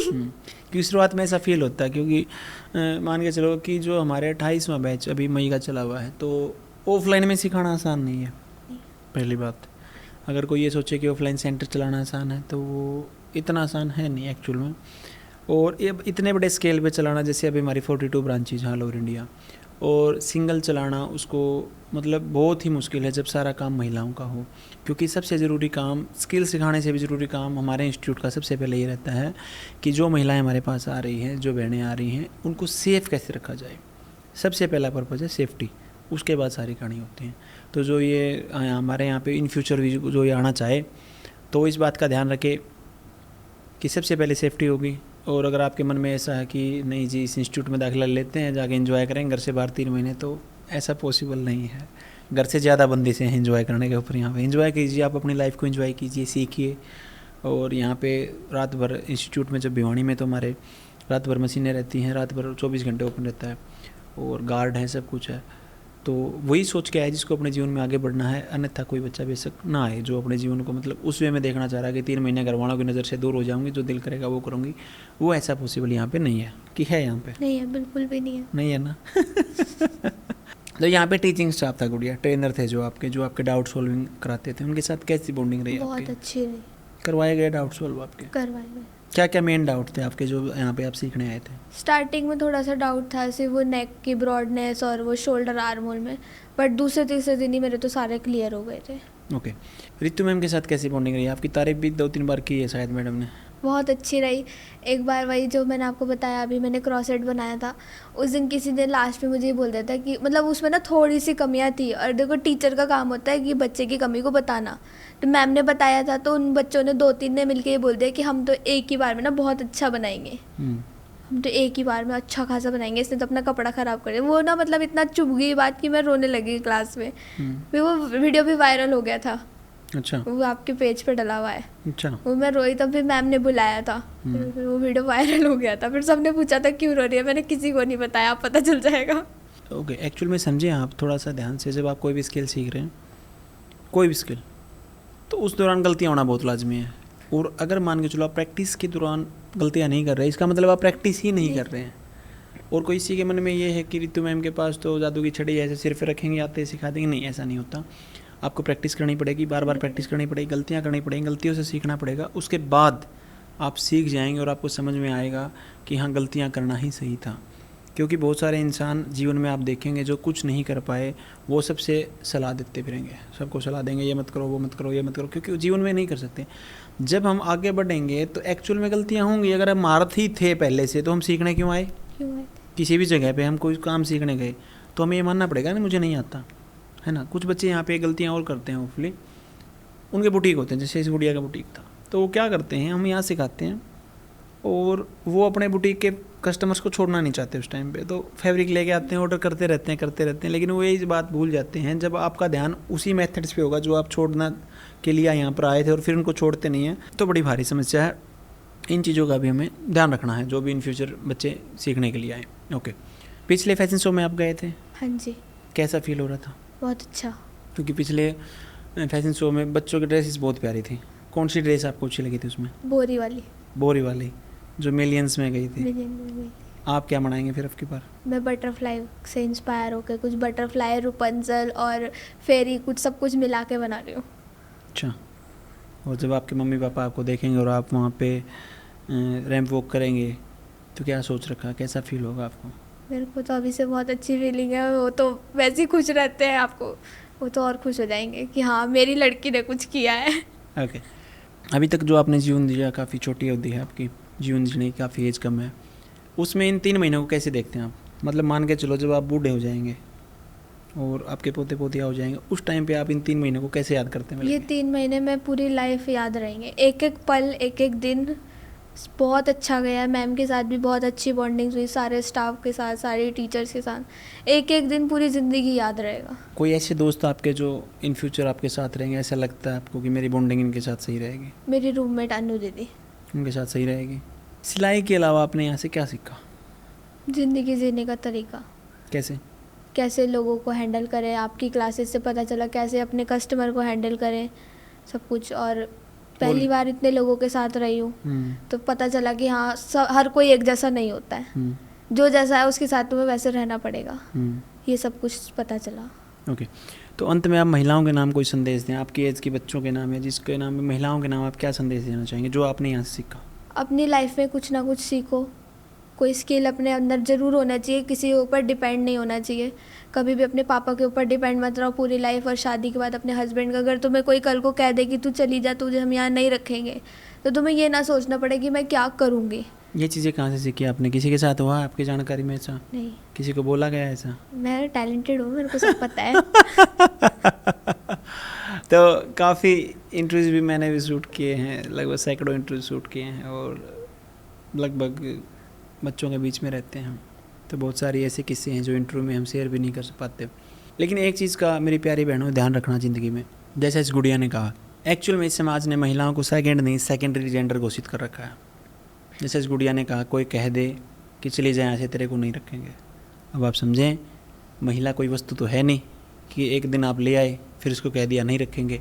क्योंकि शुरुआत में ऐसा फील होता है, क्योंकि मान के चलो कि जो हमारे 28वां बैच अभी मई का चला हुआ है, तो ऑफलाइन में सिखाना आसान नहीं है। पहली बात, अगर कोई ये सोचे कि ऑफलाइन सेंटर चलाना आसान है तो वो इतना आसान है नहीं एक्चुअल में। और ये इतने बड़े स्केल पे चलाना, जैसे अभी हमारी 42 ब्रांचेज हैं ऑल ओवर इंडिया, और सिंगल चलाना उसको मतलब बहुत ही मुश्किल है जब सारा काम महिलाओं का हो। क्योंकि सबसे ज़रूरी काम, स्किल सिखाने से भी ज़रूरी काम हमारे इंस्टीट्यूट का सबसे पहले ये रहता है कि जो महिलाएं हमारे पास आ रही हैं, जो बहनें आ रही हैं, उनको सेफ़ कैसे रखा जाए। सबसे पहला पर्पज़ है सेफ्टी, उसके बाद सारी कहानी होती हैं। तो जो ये हमारे यहाँ पे इन फ्यूचर भी जो ये आना चाहे तो इस बात का ध्यान रखे कि सबसे पहले सेफ्टी होगी। और अगर आपके मन में ऐसा है कि नहीं जी इस इंस्टीट्यूट में दाखिला लेते हैं, जाके एंजॉय करेंगे घर से बाहर 3 महीने, तो ऐसा पॉसिबल नहीं है। घर से ज़्यादा बंदे से हैं एंजॉय करने के ऊपर। यहाँ पे एंजॉय कीजिए, आप अपनी लाइफ को एंजॉय कीजिए, सीखिए। और यहाँ पे रात भर इंस्टीट्यूट में, जब भिवानी में तो हमारे रात भर मशीनें रहती हैं, रात भर 24 घंटे ओपन रहता है, और गार्ड है, सब कुछ है। तो वही सोच के आए जिसको अपने जीवन में आगे बढ़ना है, अन्यथा कोई बच्चा बेशक ना आए जो अपने जीवन को मतलब उस वे में देखना चाह रहा है कि 3 महीने घर वालों की नज़र से दूर हो जाऊंगी, जो दिल करेगा वो करूँगी। वो ऐसा पॉसिबल यहाँ पे नहीं है। कि है यहाँ पे? नहीं है, बिल्कुल भी नहीं है। नहीं है ना। तो यहाँ पे टीचिंग स्टाफ था गुड़िया, ट्रेनर थे जो आपके डाउट सॉल्विंग कराते थे, उनके साथ कैसी बॉन्डिंग रही? बहुत अच्छी रही। करवाए गए डाउट सॉल्व आपके? करवाए गए। क्या क्या मेन डाउट थे आपके जो यहाँ पे आप सीखने आए थे? स्टार्टिंग में थोड़ा सा डाउट था, सिर्फ वो नेक की ब्रॉडनेस और वो शोल्डर आर्म होल में, बट दूसरे तीसरे दिन ही मेरे तो सारे क्लियर हो गए थे। ओके। रितु मैम के साथ कैसी बॉन्डिंग रही? आपकी तारीफ भी 2-3 बार की है शायद मैडम ने। बहुत अच्छी रही। एक बार वही जो मैंने आपको बताया, अभी मैंने क्रॉसेट बनाया था, उस दिन किसी ने लास्ट में मुझे ये बोल दिया था कि मतलब उसमें ना थोड़ी सी कमियां थी, और देखो टीचर का काम होता है कि बच्चे की कमी को बताना। तो मैम ने बताया था, तो उन बच्चों ने 2-3 ने मिलके ये बोल दिया कि हम तो एक ही बार में ना बहुत अच्छा बनाएंगे, हम तो एक ही बार में अच्छा खासा बनाएंगे, इसने तो अपना कपड़ा ख़राब कर दिया। वो ना मतलब इतना चुभ गई बात कि मैं रोने लगी क्लास में। फिर वो वीडियो भी वायरल हो गया था। अच्छा। वो आपके पेज पे डला हुआ है। अच्छा। वो मैं रोई, तब भी मैम ने बुलाया था, फिर वो वीडियो वायरल हो गया था। फिर सबने पूछा था क्यों रो रही है, मैंने किसी को नहीं बताया, आप पता चल जाएगा। ओके। एक्चुअल में समझिए आप थोड़ा सा ध्यान से, जब आप कोई भी स्किल सीख रहे हैं, कोई भी स्किल, तो उस दौरान गलतियाँ होना बहुत लाजमी है। और अगर मान के चलो आप प्रैक्टिस के दौरान गलतियाँ नहीं कर रहे, इसका मतलब आप प्रैक्टिस ही नहीं कर रहे हैं। और कोई किसी के मन में ये है कि रितु मैम के पास तो जादू की छड़ी ऐसे सिर पे रखेंगे, आते सिखा देंगे, नहीं, ऐसा नहीं होता। आपको प्रैक्टिस करनी पड़ेगी, बार बार प्रैक्टिस करनी पड़ेगी, गलतियाँ करनी पड़ेंगी, गलतियों से सीखना पड़ेगा। उसके बाद आप सीख जाएंगे और आपको समझ में आएगा कि हाँ गलतियाँ करना ही सही था। क्योंकि बहुत सारे इंसान जीवन में आप देखेंगे जो कुछ नहीं कर पाए, वो सबसे सलाह देते फिरेंगे, सबको सलाह देंगे ये मत करो, वो मत करो, ये मत करो, क्योंकि जीवन में नहीं कर सकते। जब हम आगे बढ़ेंगे तो एक्चुअल में गलतियाँ होंगी। अगर हम महारत ही थे पहले से तो हम सीखने क्यों आए? किसी भी जगह पे हम कोई काम सीखने गए तो हमें ये मानना पड़ेगा ना मुझे नहीं आता, है ना। कुछ बच्चे यहाँ पे गलतियाँ और करते हैं, होपफुली उनके बुटीक होते हैं, जैसे इस गुड़िया का बुटीक था, तो वो क्या करते हैं, हम यहाँ सिखाते हैं और वो अपने बुटीक के कस्टमर्स को छोड़ना नहीं चाहते उस टाइम पे, तो फैब्रिक लेके आते हैं, ऑर्डर करते रहते हैं, लेकिन वो ये बात भूल जाते हैं, जब आपका ध्यान उसी मेथड्स पे होगा जो आप छोड़ना के लिए यहाँ पर आए थे और फिर उनको छोड़ते नहीं हैं, तो बड़ी भारी समस्या है। इन चीज़ों का भी हमें ध्यान रखना है जो भी इन फ्यूचर बच्चे सीखने के लिए आए। ओके। पिछले फैशन शो में आप गए थे? हाँ जी। कैसा फील हो रहा था? बहुत अच्छा। क्योंकि पिछले फैशन शो में बच्चों की ड्रेसेस बहुत प्यारी थी। कौन सी ड्रेस आपको अच्छी लगी थी उसमें? बोरी वाली। बोरी वाली जो मिलियंस में गई थी। आप क्या बनाएंगे फिर आपकी बार? मैं बटरफ्लाई से इंस्पायर होकर कुछ बटरफ्लाई, रुपंजल और फेरी, कुछ सब कुछ मिला के बना रही हूँ। अच्छा। और जब आपके मम्मी पापा आपको देखेंगे और आप वहाँ पे रैंप वॉक करेंगे तो क्या सोच रखा, कैसा फील होगा आपको? मेरे को तो अभी से बहुत अच्छी फीलिंग है। वो तो वैसे ही खुश रहते हैं, आपको वो तो और खुश हो जाएंगे कि हाँ मेरी लड़की ने कुछ किया है। ओके। अभी तक जो आपने जीवन दिया, काफ़ी छोटी अवधि है आपकी जीवन जीने की, काफ़ी एज कम है, उसमें इन 3 महीनों को कैसे देखते हैं आप? मतलब मान के चलो जब आप बूढ़े हो जाएंगे और आपके पोते पोतियाँ हो जाएंगे, उस टाइम पे आप इन 3 महीनों को कैसे याद करते हैं? ये 3 महीने में पूरी लाइफ याद रहेंगे, एक एक पल, एक एक दिन बहुत अच्छा गया, मैम के साथ भी बहुत अच्छी बॉन्डिंग हुई, सारे स्टाफ के साथ, सारे टीचर्स के साथ। एक एक दिन पूरी ज़िंदगी याद रहेगा। कोई ऐसे दोस्त आपके जो इन फ्यूचर आपके साथ रहेंगे, ऐसा लगता है आपको कि मेरी बॉन्डिंग इनके साथ सही रहेगी? मेरी रूममेट अनु दीदी। उनके साथ सही रहेगी। सिलाई के अलावा आपने यहाँ से क्या सीखा? ज़िंदगी जीने का तरीका, कैसे? कैसे लोगों को हैंडल करें। आपकी क्लासेस से पता चला कैसे अपने कस्टमर को हैंडल करें, सब कुछ। और पहली बार इतने लोगों के साथ रही हूँ तो पता चला कि हाँ, हर कोई एक जैसा नहीं होता है। जो जैसा है उसके साथ तुम्हें वैसे रहना पड़ेगा। ये सब कुछ पता चला। ओके, तो अंत में आप महिलाओं के नाम कोई संदेश दें, आपकी एज के बच्चों के नाम या जिसके नाम में महिलाओं के नाम, आप क्या संदेश देना चाहेंगे जो आपने यहाँ से सीखा? अपनी लाइफ में कुछ ना कुछ सीखो, कोई स्किल अपने अंदर ज़रूर होना चाहिए, किसी के ऊपर डिपेंड नहीं होना चाहिए। कभी भी अपने पापा के ऊपर डिपेंड मत रहो पूरी लाइफ। और शादी के बाद अपने हस्बैंड का, अगर तुम्हें कोई कल को कह दे कि तू चली जा, तुझे हम यहाँ नहीं रखेंगे, तो तुम्हें ये ना सोचना पड़े कि मैं क्या करूँगी। ये चीज़ें कहाँ से सीखी आपने? किसी के साथ हुआ आपकी जानकारी में ऐसा? नहीं। किसी को बोला गया ऐसा? मैं टैलेंटेड हूँ, मेरे को सब पता है। तो काफ़ी इंटरव्यूज़ भी मैंने भी शूट किए हैं, लगभग सैकड़ों इंटरव्यू शूट किए हैं, और लगभग बच्चों के बीच में रहते हैं हम, तो बहुत सारी ऐसे किस्से हैं जो इंटरव्यू में हम शेयर भी नहीं कर पाते। लेकिन एक चीज़ का मेरी प्यारी बहनों ध्यान रखना ज़िंदगी में, जैसे इस गुड़िया ने कहा, एक्चुअल में इस समाज ने महिलाओं को सेकंड नहीं सेकेंडरी जेंडर घोषित कर रखा है। जैसे इस गुड़िया ने कहा, कोई कह दे कि चली जाए ऐसे, तेरे को नहीं रखेंगे। अब आप समझें, महिला कोई वस्तु तो है नहीं कि एक दिन आप ले आए फिर उसको कह दिया नहीं रखेंगे।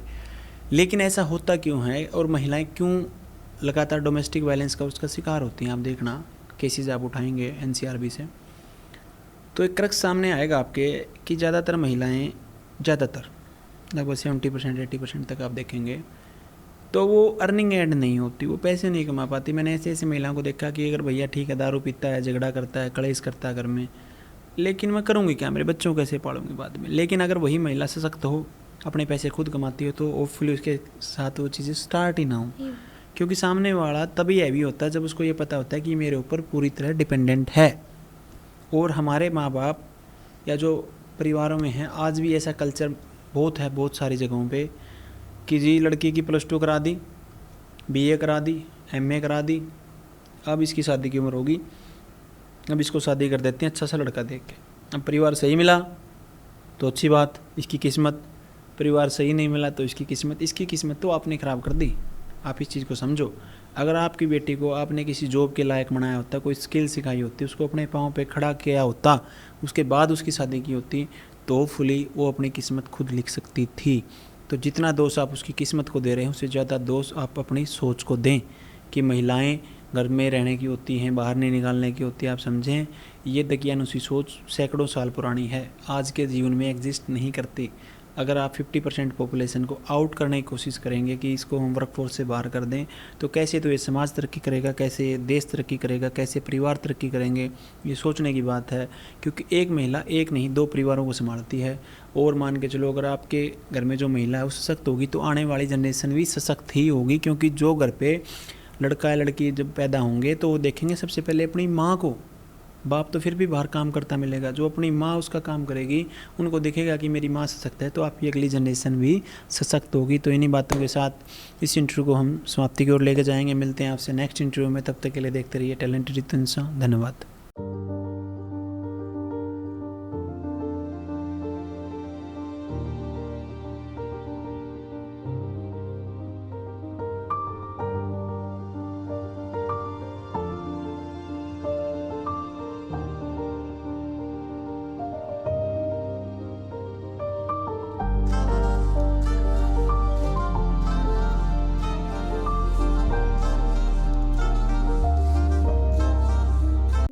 लेकिन ऐसा होता क्यों है, और महिलाएं क्यों लगातार डोमेस्टिक वायलेंस का उसका शिकार होती हैं? आप देखना, केसेस आप उठाएंगे एनसीआरबी से तो एक क्रक्स सामने आएगा आपके कि ज़्यादातर महिलाएं, ज़्यादातर लगभग 70% 80% तक आप देखेंगे तो वो अर्निंग एंड नहीं होती, वो पैसे नहीं कमा पाती। मैंने ऐसे ऐसे महिलाओं को देखा कि अगर भैया ठीक है दारू पीता है, झगड़ा करता है, कलेश करता है घर में, लेकिन मैं करूँगी क्या, मेरे बच्चों को कैसे पालूंगी बाद में। लेकिन अगर वही महिला सशक्त हो, अपने पैसे खुद कमाती हो, तो होपफुली उसके साथ वो चीज़ें स्टार्ट ही ना हो, क्योंकि सामने वाला तभी हैवी होता है जब उसको ये पता होता है कि मेरे ऊपर पूरी तरह डिपेंडेंट है। और हमारे माँ बाप या जो परिवारों में हैं, आज भी ऐसा कल्चर बहुत है बहुत सारी जगहों पे कि जी लड़की की +2 करा दी, BA करा दी, MA करा दी, अब इसकी शादी की उम्र होगी, अब इसको शादी कर देते हैं अच्छा सा लड़का देख के। अब परिवार सही मिला तो अच्छी बात, इसकी किस्मत, परिवार सही नहीं मिला तो इसकी किस्मत तो आपने ख़राब कर दी। आप इस चीज़ को समझो। अगर आपकी बेटी को आपने किसी जॉब के लायक बनाया होता, कोई स्किल सिखाई होती, उसको अपने पाँव पे खड़ा किया होता, उसके बाद उसकी शादी की होती, तो फुली वो अपनी किस्मत खुद लिख सकती थी। तो जितना दोष आप उसकी किस्मत को दे रहे हैं, उससे ज़्यादा दोष आप अपनी सोच को दें कि महिलाएं घर में रहने की होती हैं, बाहर नहीं निकालने की होती है। आप समझें, ये दकियानुसी सोच सैकड़ों साल पुरानी है, आज के जीवन में एग्जिस्ट नहीं करती। अगर आप 50% पॉपुलेशन को आउट करने की कोशिश करेंगे कि इसको हम वर्कफोर्स से बाहर कर दें, तो कैसे तो ये समाज तरक्की करेगा, कैसे देश तरक्की करेगा, कैसे परिवार तरक्की करेंगे, ये सोचने की बात है। क्योंकि एक महिला एक नहीं 2 परिवारों को संभालती है। और मान के चलो, अगर आपके घर में जो महिला है वो सशक्त होगी तो आने वाली जनरेशन भी सशक्त ही होगी। क्योंकि जो घर पे लड़का या लड़की जब पैदा होंगे तो वो देखेंगे सबसे पहले अपनी माँ को, बाप तो फिर भी बाहर काम करता मिलेगा, जो अपनी माँ उसका काम करेगी, उनको दिखेगा कि मेरी माँ सशक्त है, तो आपकी अगली जनरेशन भी सशक्त होगी। तो इन्हीं बातों के साथ इस इंटरव्यू को हम समाप्ति की ओर लेकर जाएंगे। मिलते हैं आपसे नेक्स्ट इंटरव्यू में, तब तक के लिए देखते रहिए टैलेंटेड रितु इंसान। धन्यवाद।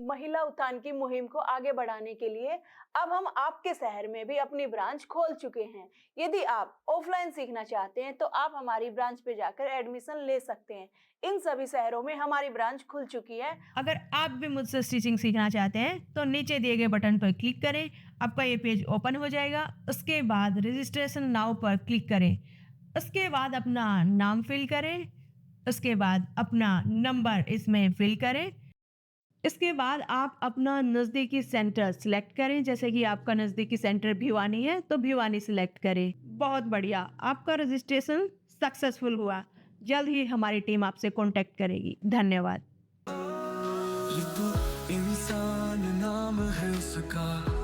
महिला उत्थान की मुहिम को आगे बढ़ाने के लिए अब हम आपके शहर में भी अपनी ब्रांच खोल चुके हैं। यदि आप ऑफलाइन सीखना चाहते हैं तो आप हमारी ब्रांच पे जाकर एडमिशन ले सकते हैं। इन सभी शहरों में हमारी ब्रांच खुल चुकी है। अगर आप भी मुझसे स्टिचिंग सीखना चाहते हैं तो नीचे दिए गए बटन पर क्लिक करें, आपका ये पेज ओपन हो जाएगा। उसके बाद रजिस्ट्रेशन नाउ पर क्लिक करें, उसके बाद अपना नाम फिल करें, उसके बाद अपना नंबर इसमें फिल करें। इसके बाद आप अपना नज़दीकी सेंटर सिलेक्ट करें। जैसे कि आपका नज़दीकी सेंटर भिवानी है तो भिवानी सिलेक्ट करें। बहुत बढ़िया, आपका रजिस्ट्रेशन सक्सेसफुल हुआ। जल्द ही हमारी टीम आपसे कांटेक्ट करेगी। धन्यवाद। ये तो इंसान नाम है उसका।